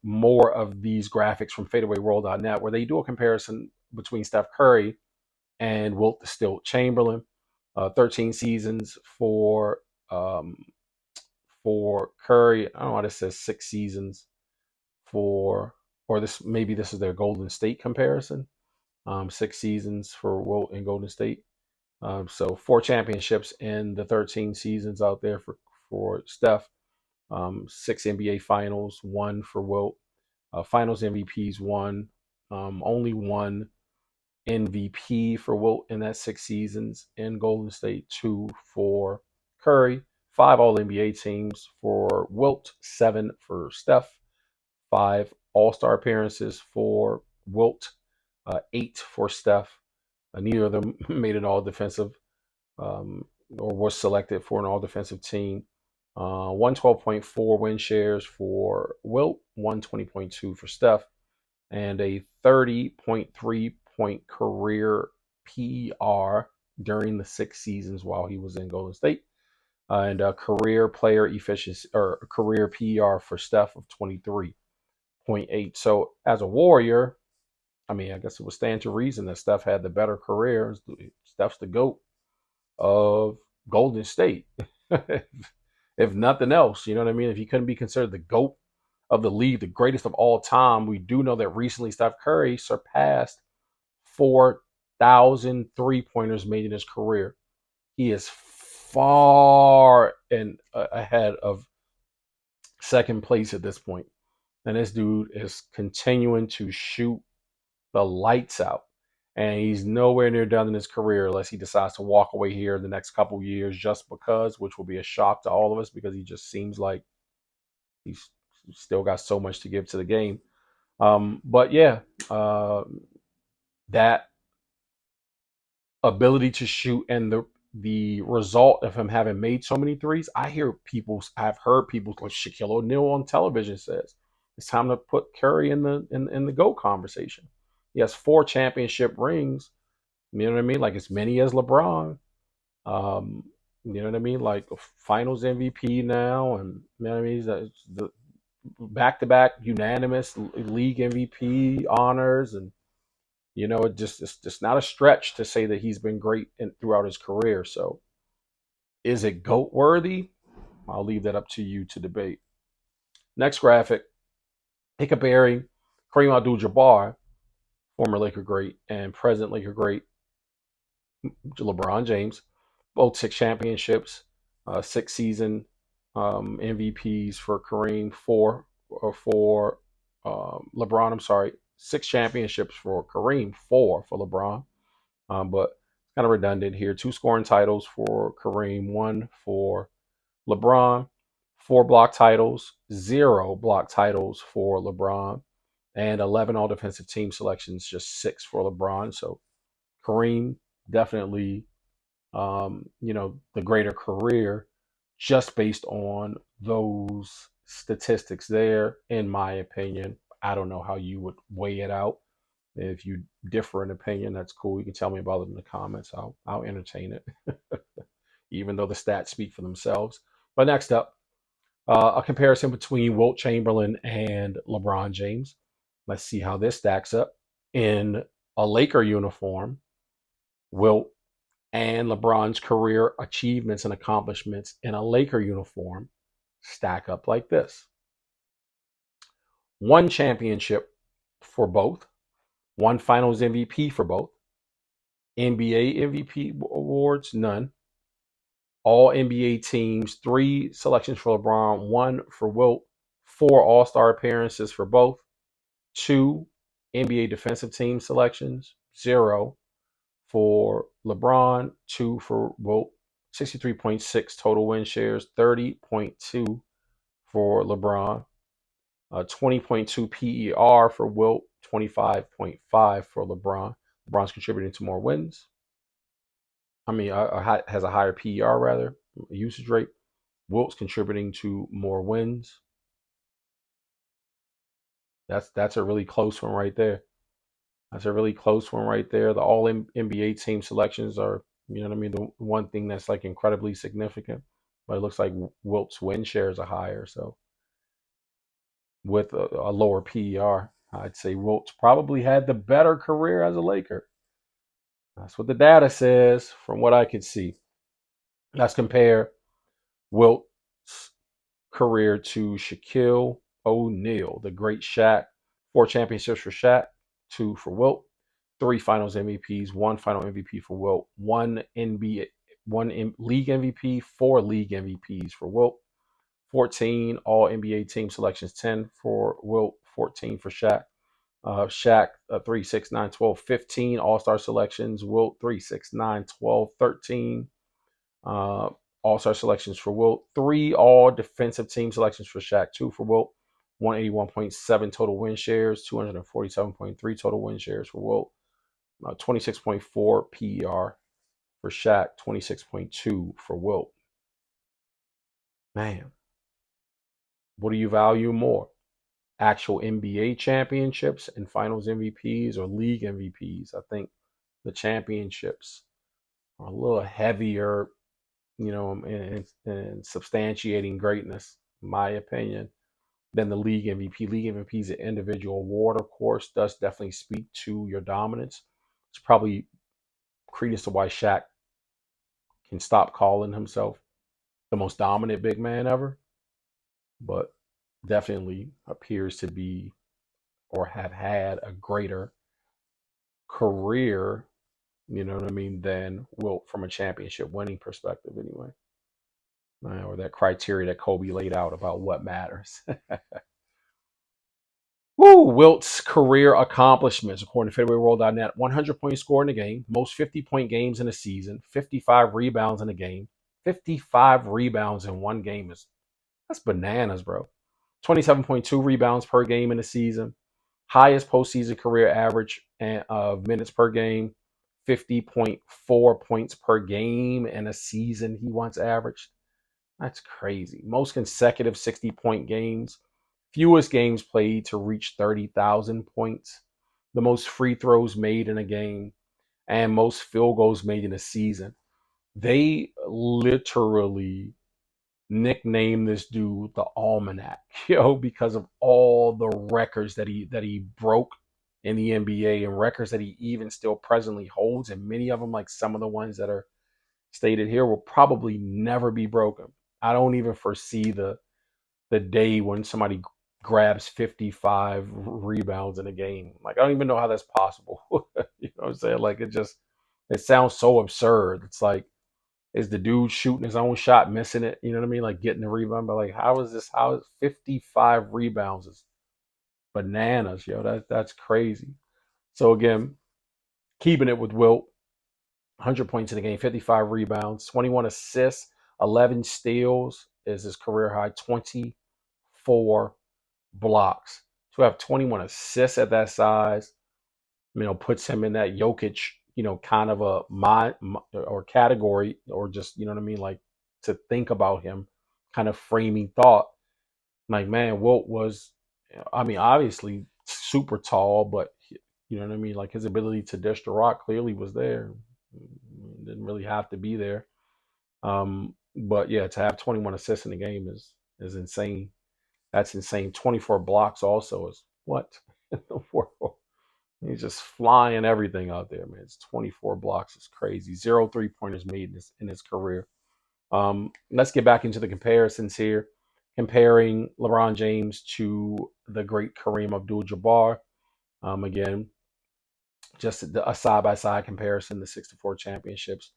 more of these graphics from fadeawayworld.net, where they do a comparison between Steph Curry and Wilt the Stilt Chamberlain. 13 seasons for Curry. I don't know why this says 6 seasons for, or this is their Golden State comparison. 6 seasons for Wilt and Golden State. So 4 championships in the 13 seasons out there for Steph. 6 NBA Finals, 1 for Wilt. Finals MVPs, 1. Only 1 MVP for Wilt in that 6 seasons in Golden State, 2 for Curry. 5 All NBA teams for Wilt, 7 for Steph. 5 All-Star appearances for Wilt, 8 for Steph. Neither of them made an all-defensive, or was selected for an all-defensive team. 112.4 win shares for Wilt, 120.2 for Steph, and a 30.3 point career PER during the 6 seasons while he was in Golden State, and a career player efficiency, or career PER for Steph of 23.8. So as a Warrior, I mean, I guess it would stand to reason that Steph had the better career. Steph's the GOAT of Golden State. If nothing else, you know what I mean? If he couldn't be considered the GOAT of the league, the greatest of all time, we do know that recently Steph Curry surpassed 4,000 3-pointers made in his career. He is far and ahead of second place at this point. And this dude is continuing to shoot the lights out. And he's nowhere near done in his career unless he decides to walk away here in the next couple years just because, which will be a shock to all of us because he just seems like he's still got so much to give to the game. But yeah, that ability to shoot and the result of him having made so many threes, I've heard people like Shaquille O'Neal on television says it's time to put Curry in the GOAT conversation. He has 4 championship rings. You know what I mean? Like as many as LeBron. You know what I mean? Like Finals MVP now, and you know what I mean? He's the back-to-back unanimous league MVP honors, and you know it's just not a stretch to say that he's been great throughout his career. So, is it GOAT worthy? I'll leave that up to you to debate. Next graphic, he comparing Kareem Abdul-Jabbar, former Laker great and present Laker great LeBron James, both 6 championships, 6 season MVPs for Kareem, four for LeBron. I'm sorry, 6 championships for Kareem, four for LeBron. But it's kind of redundant here. 2 scoring titles for Kareem, one for LeBron, 4 block titles, 0 block titles for LeBron, and 11 all defensive team selections, just 6 for LeBron. So Kareem definitely, the greater career just based on those statistics there, in my opinion. I don't know how you would weigh it out. If you differ in opinion, that's cool. You can tell me about it in the comments. I'll entertain it, even though the stats speak for themselves. But next up, a comparison between Wilt Chamberlain and LeBron James. Let's see how this stacks up. In a Laker uniform, Wilt and LeBron's career achievements and accomplishments in a Laker uniform stack up like this: 1 championship for both, 1 finals MVP for both, NBA MVP awards, none. All NBA teams, 3 selections for LeBron, 1 for Wilt, 4 All-Star appearances for both, 2 NBA defensive team selections, 0 for LeBron, 2 for Wilt, 63.6 total win shares, 30.2 for LeBron, 20.2 PER for Wilt, 25.5 for LeBron. LeBron's contributing to more wins. Has a higher PER rather, usage rate. Wilt's contributing to more wins. That's a really close one right there. That's a really close one right there. The all NBA team selections are, the one thing that's like incredibly significant. But it looks like Wilt's win shares are higher. So with a lower PER, I'd say Wilt's probably had the better career as a Laker. That's what the data says from what I could see. Let's compare Wilt's career to Shaquille O'Neal, the great Shaq. 4 championships for Shaq, 2 for Wilt, 3 finals MVPs, 1 final MVP for Wilt, league MVP, 4 league MVPs for Wilt, 14 all NBA team selections, 10 for Wilt, 14 for Shaq. Shaq, 3, 6, 9, 12, 15 All-Star selections. Wilt, 3, 6, 9, 12, 13 All-Star selections for Wilt. 3 all defensive team selections for Shaq. 2 for Wilt. 181.7 total win shares. 247.3 total win shares for Wilt. 26.4 PER for Shaq. 26.2 for Wilt. Man, what do you value more? Actual NBA championships and finals MVPs or league MVPs? I think the championships are a little heavier, in substantiating greatness, in my opinion, than the league MVP. League MVP is an individual award, of course, does definitely speak to your dominance. It's probably credence to why Shaq can stop calling himself the most dominant big man ever, but definitely appears to be or have had a greater career, than Wilt from a championship winning perspective, anyway. Or that criteria that Kobe laid out about what matters. Woo! Wilt's career accomplishments, according to FadeawayWorld.net: 100-point score in a game, most 50-point games in a season, 55 rebounds in a game. 55 rebounds in one game that's bananas, bro. 27.2 rebounds per game in a season, highest postseason career average of minutes per game, 50.4 points per game in a season he once averaged. That's crazy. Most consecutive 60-point games, fewest games played to reach 30,000 points, the most free throws made in a game, and most field goals made in a season. They literally nicknamed this dude the Almanac, because of all the records that he broke in the NBA and records that he even still presently holds, and many of them, like some of the ones that are stated here, will probably never be broken. I don't even foresee the day when somebody grabs 55 rebounds in a game. Like, I don't even know how that's possible. You know what I'm saying? Like, it sounds so absurd. It's like Is the dude shooting his own shot, missing it? You know what I mean? Like getting the rebound, but like, how is this? How is 55 rebounds? Is bananas, yo. That's crazy. So again, keeping it with Wilt, 100 points in the game, 55 rebounds, 21 assists, 11 steals is his career high, 24 blocks. To have 21 assists at that size, puts him in that Jokic, kind of a or category, or just, you know what I mean? Like, to think about him, kind of framing thought. Like, man, Wilt was, obviously super tall, but you know what I mean? Like, his ability to dish the rock clearly was there. Didn't really have to be there. But yeah, to have 21 assists in the game is insane. That's insane. 24 blocks also is what in the world? He's just flying everything out there, man. It's 24 blocks. It's crazy. 0 3-pointers made in his career. Let's get back into the comparisons here. Comparing LeBron James to the great Kareem Abdul-Jabbar. Again, just a side-by-side comparison, the 64 championships.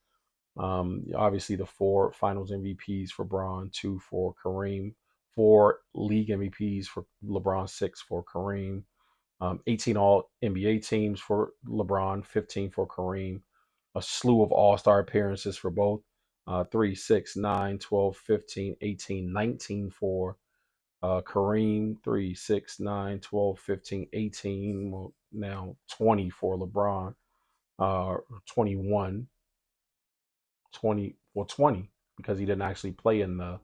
Obviously, the 4 finals MVPs for Bron, 2 for Kareem, 4 league MVPs for LeBron, 6 for Kareem, 18 all NBA teams for LeBron, 15 for Kareem, a slew of all-star appearances for both, 3, 6, 9, 12, 15, 18, 19 for Kareem, 3, 6, 9, 12, 15, 18, well, now 20 for LeBron, 21, 20 because he didn't actually play in the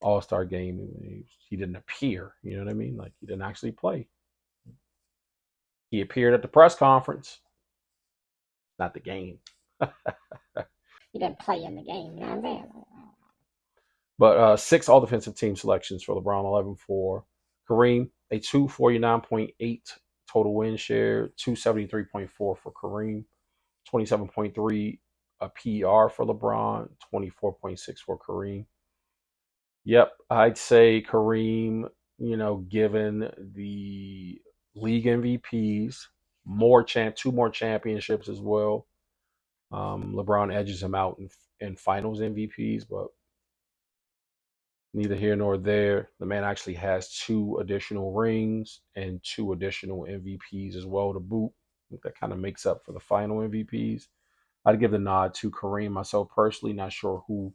All-Star game. He didn't appear, you know what I mean? Like, he didn't actually play. He appeared at the press conference, not the game.
He didn't play in the game, you know what I'm saying?
But 6 all defensive team selections for LeBron, 11 for Kareem, a 249.8 total win share, 273.4 for Kareem, 27.3 a PER for LeBron, 24.6 for Kareem. Yep, I'd say Kareem, given the league MVPs, 2 more championships as well. LeBron edges him out in finals MVPs, but neither here nor there. The man actually has 2 additional rings and 2 additional MVPs as well to boot. That kind of makes up for the final MVPs. I'd give the nod to Kareem myself personally. Not sure who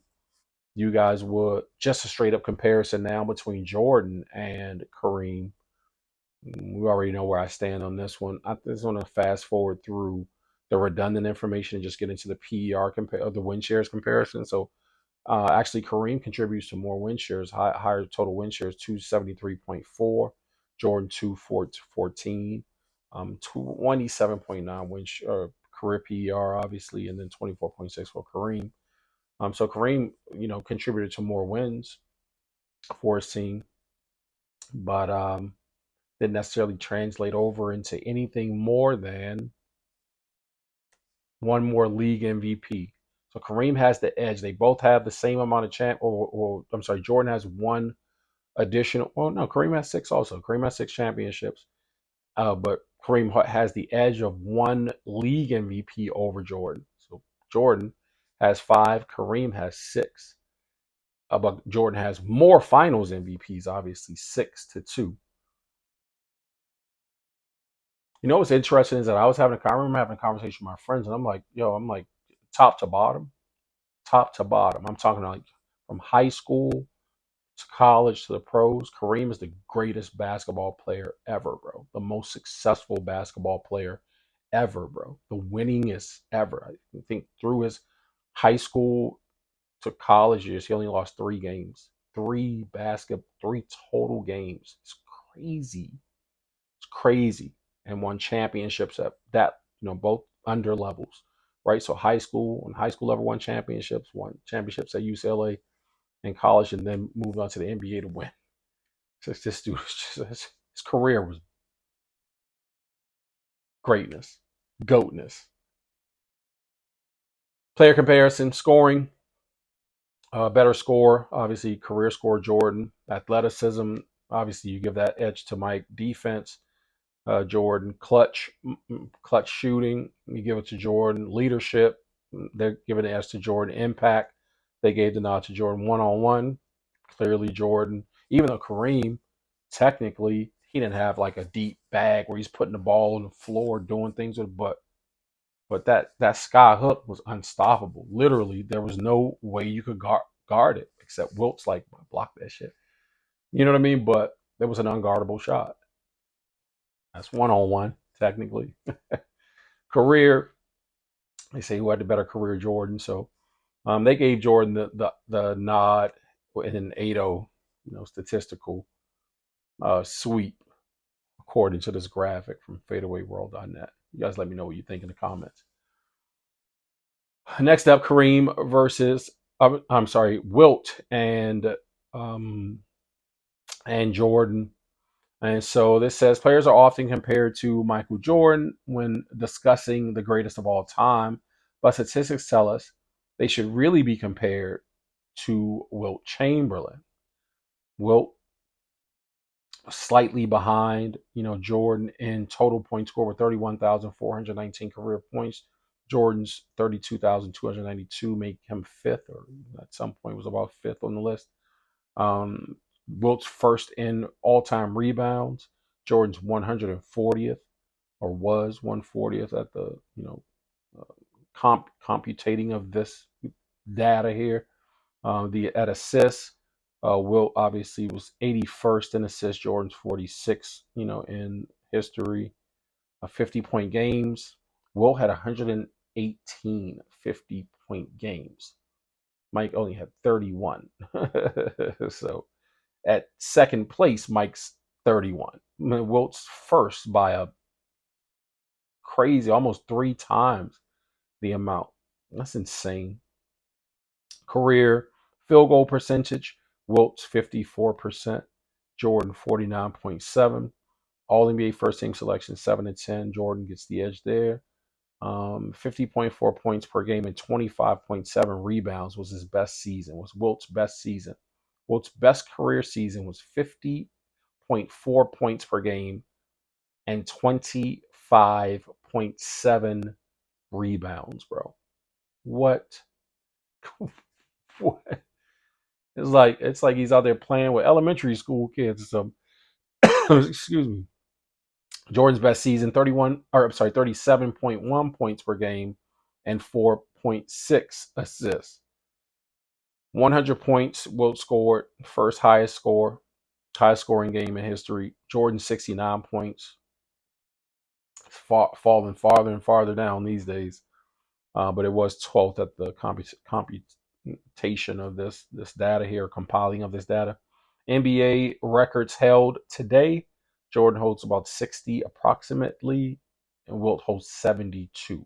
you guys would. Just a straight up comparison now between Jordan and Kareem. We already know where I stand on this one. I just want to fast forward through the redundant information and just get into the PER the win shares comparison. So actually, Kareem contributes to more win shares, higher total win shares, 273.4, Jordan 214, 27.9 career PER, obviously, and then 24.6 for Kareem. So Kareem, contributed to more wins for his team, but didn't necessarily translate over into anything more than one more league MVP. So Kareem has the edge. They both have the same amount of or I'm sorry, Jordan has 1 additional. Well, no, Kareem has 6 also. Kareem has 6 championships, but Kareem has the edge of 1 league MVP over Jordan. So Jordan has 5. Kareem has 6. But Jordan has more finals MVPs, obviously 6-2. What's interesting is that I remember having a conversation with my friends, and I'm like, top to bottom, top to bottom. I'm talking like from high school to college to the pros. Kareem is the greatest basketball player ever, bro. The most successful basketball player ever, bro. The winningest ever. I think through his high school to college years, he only lost 3 games. 3 total games. It's crazy. It's crazy. And won championships at that, both under levels, right? So high school level won championships at UCLA and college, and then moved on to the NBA to win. So this dude, his career was greatness, goatness. Player comparison, scoring, better score, obviously career score Jordan. Athleticism, obviously you give that edge to Mike. Defense, Jordan. Clutch shooting, you give it to Jordan. Leadership, they're giving the edge to Jordan. Impact, they gave the nod to Jordan. One-on-one, clearly Jordan. Even though Kareem, technically, he didn't have like a deep bag where he's putting the ball on the floor, doing things with, but that sky hook was unstoppable. Literally, there was no way you could guard it except Wilt's like block that shit. You know what I mean? But there was an unguardable shot. That's one-on-one technically. Career, they say who had the better career, Jordan. So they gave Jordan the nod in an 8-0, statistical sweep according to this graphic from fadeawayworld.net. You guys let me know what you think in the comments. Next up, Kareem versus I'm sorry, Wilt um, and Jordan. And so this says players are often compared to Michael Jordan when discussing the greatest of all time, but statistics tell us they should really be compared to Wilt Chamberlain. Wilt slightly behind, Jordan in total point score with 31,419 career points. Jordan's 32,292 make him fifth, or at some point was about fifth on the list. Wilt's first in all-time rebounds. Jordan's 140th, or was 140th at the uh, computating of this data here. The at assists, Wilt obviously was 81st in assists. Jordan's 46, in history. 50-point games. Wilt had 118 50-point games. Mike only had 31. So at second place, Mike's 31. Wilt's first by a crazy, almost 3 times the amount. That's insane. Career field goal percentage, Wilt's 54%, Jordan 49.7. All NBA first team selection 7-10. Jordan gets the edge there. 50.4 points per game and 25.7 rebounds was his best season, was Wilt's best season. Wilt's best career season was 50.4 points per game and 25.7 rebounds, bro. What? What? It's like he's out there playing with elementary school kids. So excuse me. Jordan's best season, 37.1 points per game and 4.6 assists. 100 points, Wilt scored, highest scoring game in history. Jordan 69 points. Falling farther and farther down these days. But it was 12th at the computation of this data here, compiling of this data. NBA records held today. Jordan holds about 60 approximately, and Wilt holds 72.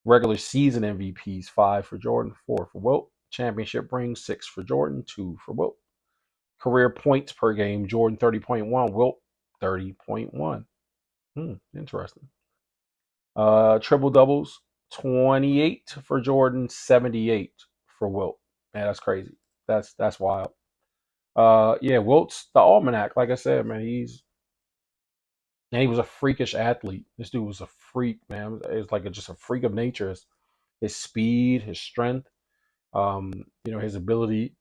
Regular season MVPs, 5 for Jordan, 4 for Wilt. Championship rings, 6 for Jordan, 2 for Wilt. Career points per game, Jordan 30.1, Wilt 30.1. Interesting. Triple doubles, 28 for Jordan, 78 for Wilt. Man, that's crazy. That's wild. Yeah, Wilt's the almanac. Like I said, man, he was a freakish athlete. This dude was a freak, man. It was like just a freak of nature. His speed, his strength, his ability,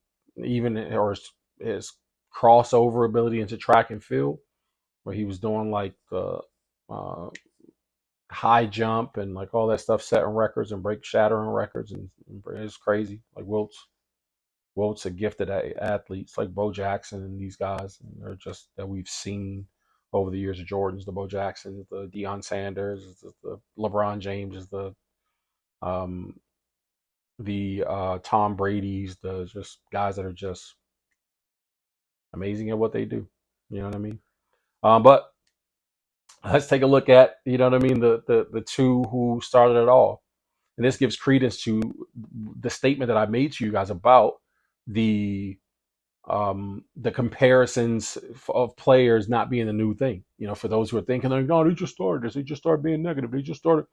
even or his crossover ability into track and field, where he was doing like the uh, high jump and like all that stuff, setting records and shattering records, and it's crazy. Like Wilt's a gifted athlete. It's like Bo Jackson and these guys, and they're just that we've seen over the years of Jordans, the Bo Jacksons, the Deion Sanders, the LeBron James, um, the Tom Brady's, the just guys that are just amazing at what they do. You know what I mean? But let's take a look at, you know what I mean, the two who started it all. And this gives credence to the statement that I made to you guys about the comparisons of players not being a new thing. For those who are thinking like, no, they just started this, they just started being negative, they just started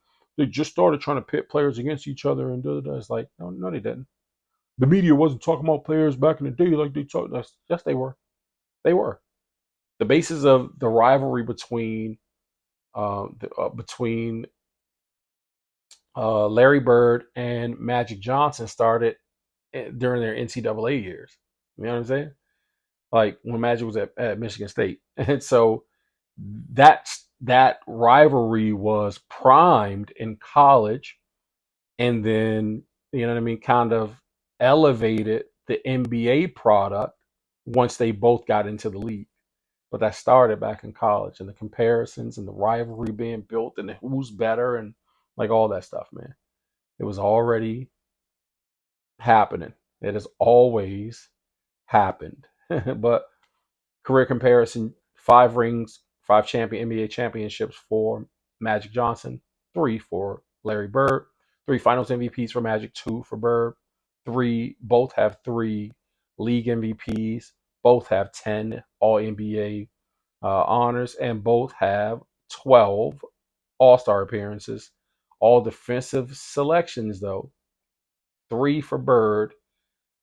trying to pit players against each other and da da da. It's like, no, they didn't. The media wasn't talking about players back in the day like they talked. Yes, they were. They were. The basis of the rivalry between Larry Bird and Magic Johnson started during their NCAA years. You know what I'm saying? Like when Magic was at Michigan State. And so that rivalry was primed in college, and then, you know what I mean, kind of elevated the NBA product once they both got into the league. But that started back in college, and the comparisons and the rivalry being built and who's better and like all that stuff, man. It was already happening. It has always happened. But career comparison: 5 rings, 5 NBA championships for Magic Johnson, 3 for Larry Bird, 3 Finals MVPs for Magic, 2 for Bird, both have 3 league MVPs, both have 10 All NBA honors, and both have 12 All Star appearances. All defensive selections, though: 3 for Bird,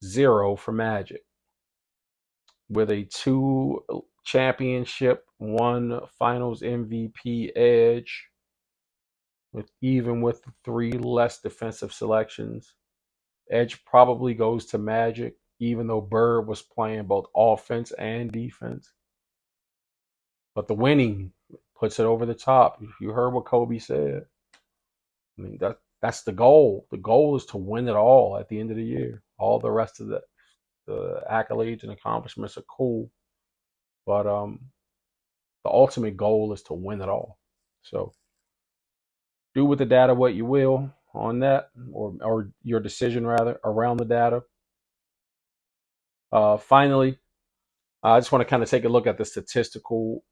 0 for Magic, with a 2 championship, 1 Finals MVP edge, with 3 less defensive selections. Edge probably goes to Magic, even though Bird was playing both offense and defense. But the winning puts it over the top. You heard what Kobe said. I mean, that's the goal. The goal is to win it all at the end of the year. All the rest of the accolades and accomplishments are cool, but the ultimate goal is to win it all. So do with the data what you will on that, or your decision rather around the data. Finally, I just want to kind of take a look at the statistical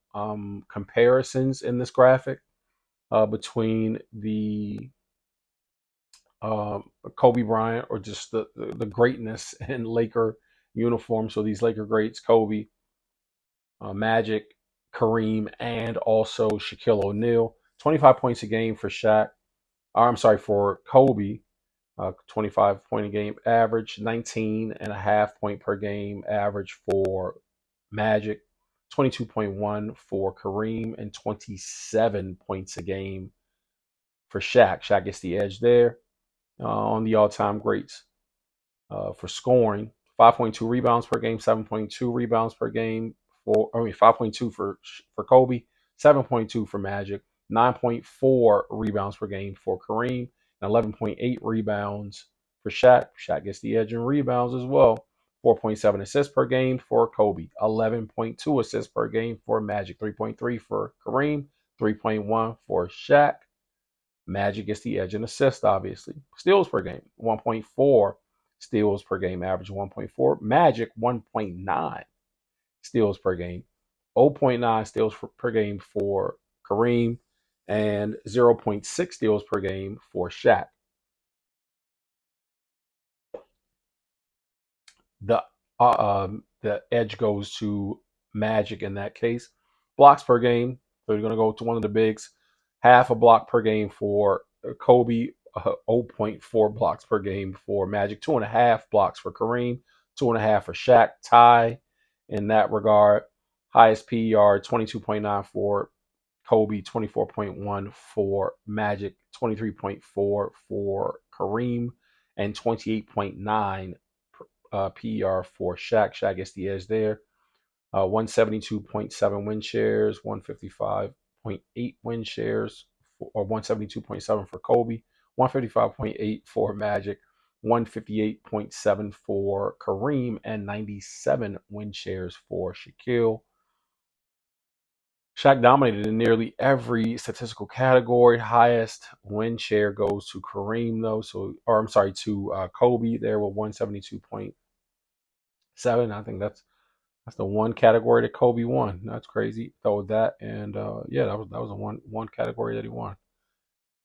comparisons in this graphic between the Kobe Bryant, or just the greatness in Laker uniform. So these Laker greats: Kobe, Magic, Kareem, and also Shaquille O'Neal. 25 points a game for Shaq. I'm sorry, for Kobe. 25 point a game average, 19.5 point per game average for Magic, 22.1 for Kareem, and 27 points a game for Shaq. Shaq gets the edge there on the all-time greats. For scoring: 5.2 rebounds per game, 7.2 rebounds per game 5.2 for Kobe, 7.2 for Magic, 9.4 rebounds per game for Kareem, and 11.8 rebounds for Shaq. Shaq gets the edge in rebounds as well. 4.7 assists per game for Kobe, 11.2 assists per game for Magic, 3.3 for Kareem, 3.1 for Shaq. Magic gets the edge in assists, obviously. Steals per game: 1.4 steals per game, average 1.4. Magic, 1.9 steals per game, 0.9 steals per game for Kareem, and 0.6 steals per game for Shaq. The edge goes to Magic in that case. Blocks per game: so you're going to go to one of the bigs. Half a block per game for Kobe, 0.4 blocks per game for Magic, 2.5 blocks for Kareem, 2.5 for Shaq. Tie in that regard. Highest PER: 22.9 for Kobe, 24.1 for Magic, 23.4 for Kareem, and 28.9 PER for Shaq. Shaq gets the edge there. 172.7 win shares, 155.8 win shares, or 172.7 for Kobe, 155.8 for Magic, 158.7 for Kareem, and 97 win shares for Shaquille. Shaq dominated in nearly every statistical category. Highest win share goes to Kareem, though. Or I'm sorry, to Kobe there with 172.7. I think that's the one category that Kobe won. That's crazy. Throw that, and yeah, that was the one category that he won.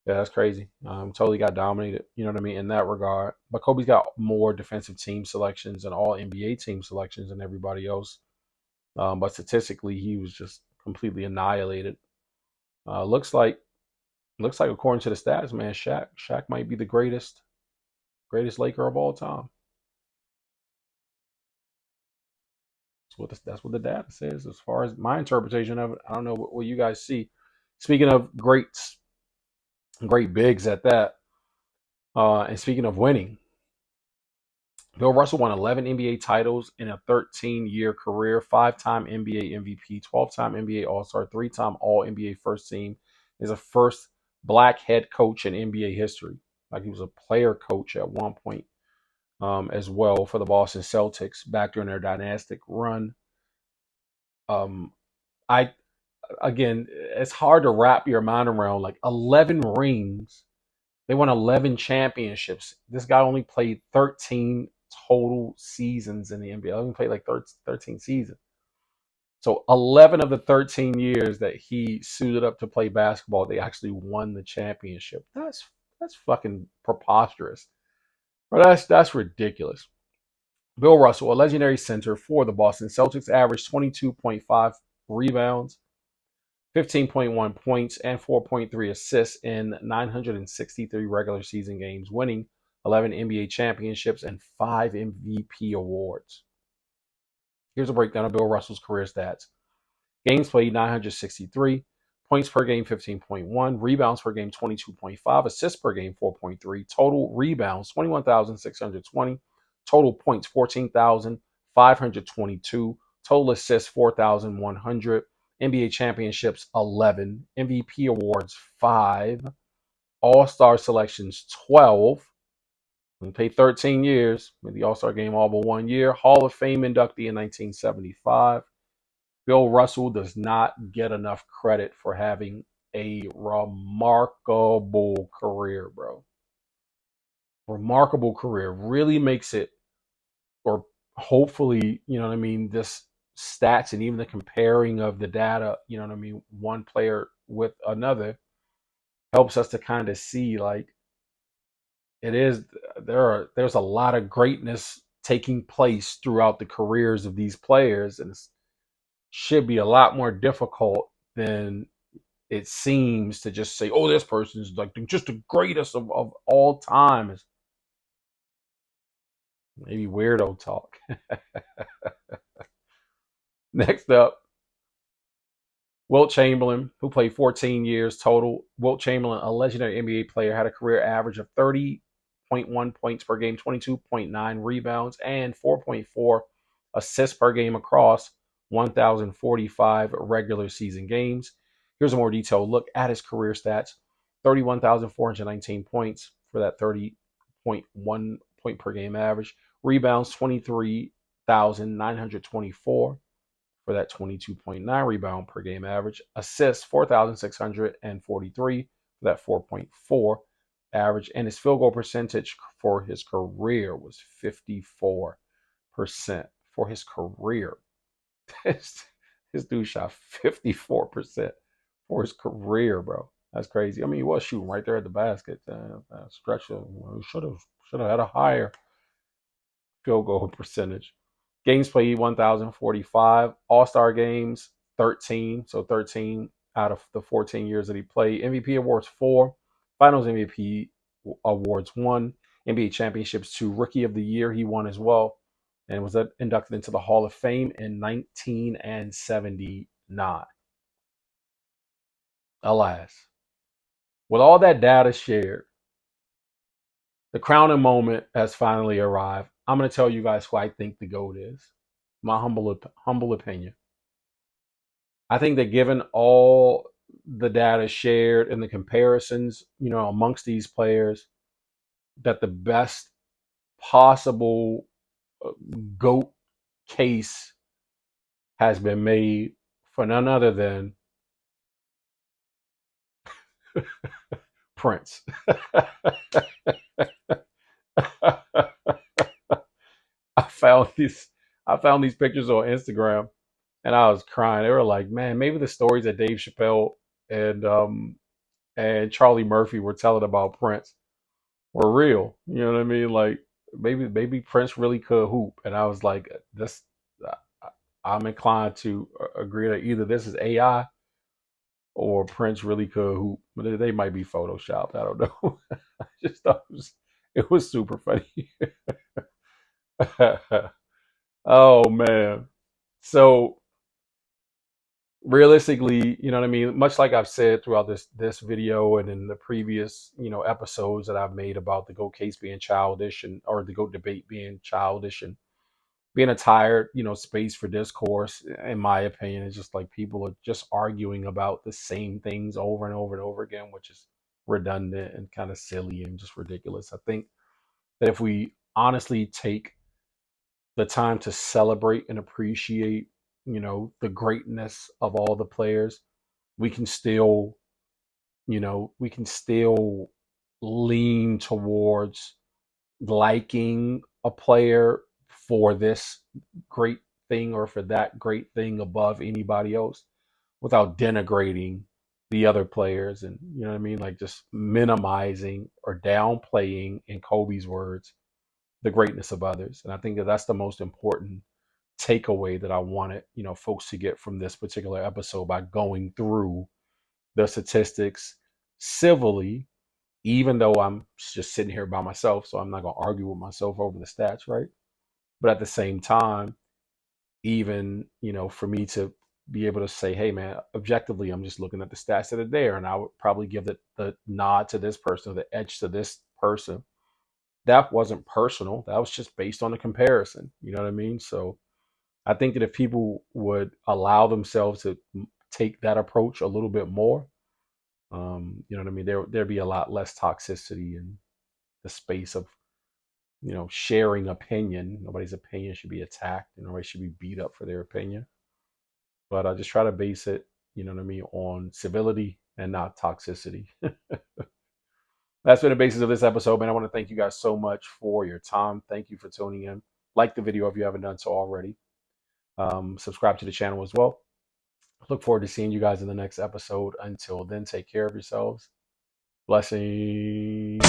Yeah, that's crazy. Totally got dominated. You know what I mean in that regard. But Kobe's got more defensive team selections and all NBA team selections than everybody else. But statistically, he was just completely annihilated. Looks like according to the stats, man, Shaq might be the greatest Laker of all time. That's what the data says. As far as my interpretation of it, I don't know what you guys see. Speaking of great bigs at that, And speaking of winning, Bill Russell won 11 NBA titles in a 13-year career, 5-time NBA MVP, 12-time NBA All-Star, 3-time All-NBA first team. Is a first black head coach in NBA history. Like he was a player coach at one point as well for the Boston Celtics back during their dynastic run. Um, I Again, it's hard to wrap your mind around like 11 rings. They won 11 championships. This guy only played 13 total seasons in the NBA. He only played like 13 seasons. So 11 of the 13 years that he suited up to play basketball, they actually won the championship. That's fucking preposterous. But that's ridiculous. Bill Russell, a legendary center for the Boston Celtics, averaged 22.5 rebounds, 15.1 points, and 4.3 assists in 963 regular season games, winning 11 NBA championships and 5 MVP awards. Here's a breakdown of Bill Russell's career stats. Games played 963, points per game 15.1, rebounds per game 22.5, assists per game 4.3, total rebounds 21,620, total points 14,522, total assists 4,100, NBA championships 11, MVP awards 5, All-Star selections 12. He played 13 years, made the All-Star game all but 1 year. Hall of Fame inductee in 1975. Bill Russell does not get enough credit for having a remarkable career, bro. Remarkable career. Really makes it, or hopefully, you know what I mean, this stats and even the comparing of the data, you know what I mean, one player with another helps us to kind of see like it is there's a lot of greatness taking place throughout the careers of these players, and it should be a lot more difficult than it seems to just say, oh, this person's like just the greatest of all time. Is maybe weirdo talk. Next up, Wilt Chamberlain, who played 14 years total. Wilt Chamberlain, a legendary NBA player, had a career average of 30.1 points per game, 22.9 rebounds, and 4.4 assists per game across 1,045 regular season games. Here's a more detailed look at his career stats: 31,419 points for that 30.1 point per game average, rebounds 23,924 for that 22.9 rebound per game average, assists 4,643 for that 4.4 average, and his field goal percentage for his career was 54% for his career. This dude shot 54% for his career, bro. That's crazy. I mean, he was shooting right there at the basket. Stretch should have had a higher field goal percentage. Games played 1,045. All-Star games 13. So 13 out of the 14 years that he played. MVP awards 4. Finals MVP awards 1. NBA championships 2. Rookie of the Year he won as well, and was inducted into the Hall of Fame in 1979. Alas, with all that data shared, the crowning moment has finally arrived. I'm going to tell you guys who I think the GOAT is. My humble opinion. I think that given all the data shared and the comparisons, you know, amongst these players, that the best possible GOAT case has been made for none other than Prince. I found these pictures on Instagram and I was crying. They were like, man, maybe the stories that Dave Chappelle and and Charlie Murphy were telling about Prince were real. You know what I mean? Like maybe Prince really could hoop. And I was like, this I'm inclined to agree that either this is AI or Prince really could hoop. But they might be photoshopped. I don't know. I just thought it was super funny. Oh man. So realistically, you know what I mean? Much like I've said throughout this video and in the previous, episodes that I've made about the GOAT case being childish and or the GOAT debate being childish and being a tired, space for discourse, in my opinion, is just like people are just arguing about the same things over and over and over again, which is redundant and kind of silly and just ridiculous. I think that if we honestly take the time to celebrate and appreciate, the greatness of all the players, we can still, we can still lean towards liking a player for this great thing or for that great thing above anybody else without denigrating the other players and you know what I mean, like just minimizing or downplaying, in Kobe's words, the greatness of others. And I think that that's the most important takeaway that I wanted, folks to get from this particular episode by going through the statistics civilly, even though I'm just sitting here by myself, so I'm not going to argue with myself over the stats, right? But at the same time, even, for me to be able to say, hey, man, objectively, I'm just looking at the stats that are there, and I would probably give the nod to this person or the edge to this person. That wasn't personal. That was just based on a comparison. You know what I mean? So I think that if people would allow themselves to take that approach a little bit more, you know what I mean, there'd be a lot less toxicity in the space of sharing opinion. Nobody's opinion should be attacked, and nobody should be beat up for their opinion. But I just try to base it, you know what I mean, on civility and not toxicity. That's been the basis of this episode, man. I want to thank you guys so much for your time. Thank you for tuning in. Like the video if you haven't done so already. Subscribe to the channel as well. Look forward to seeing you guys in the next episode. Until then, take care of yourselves. Blessings.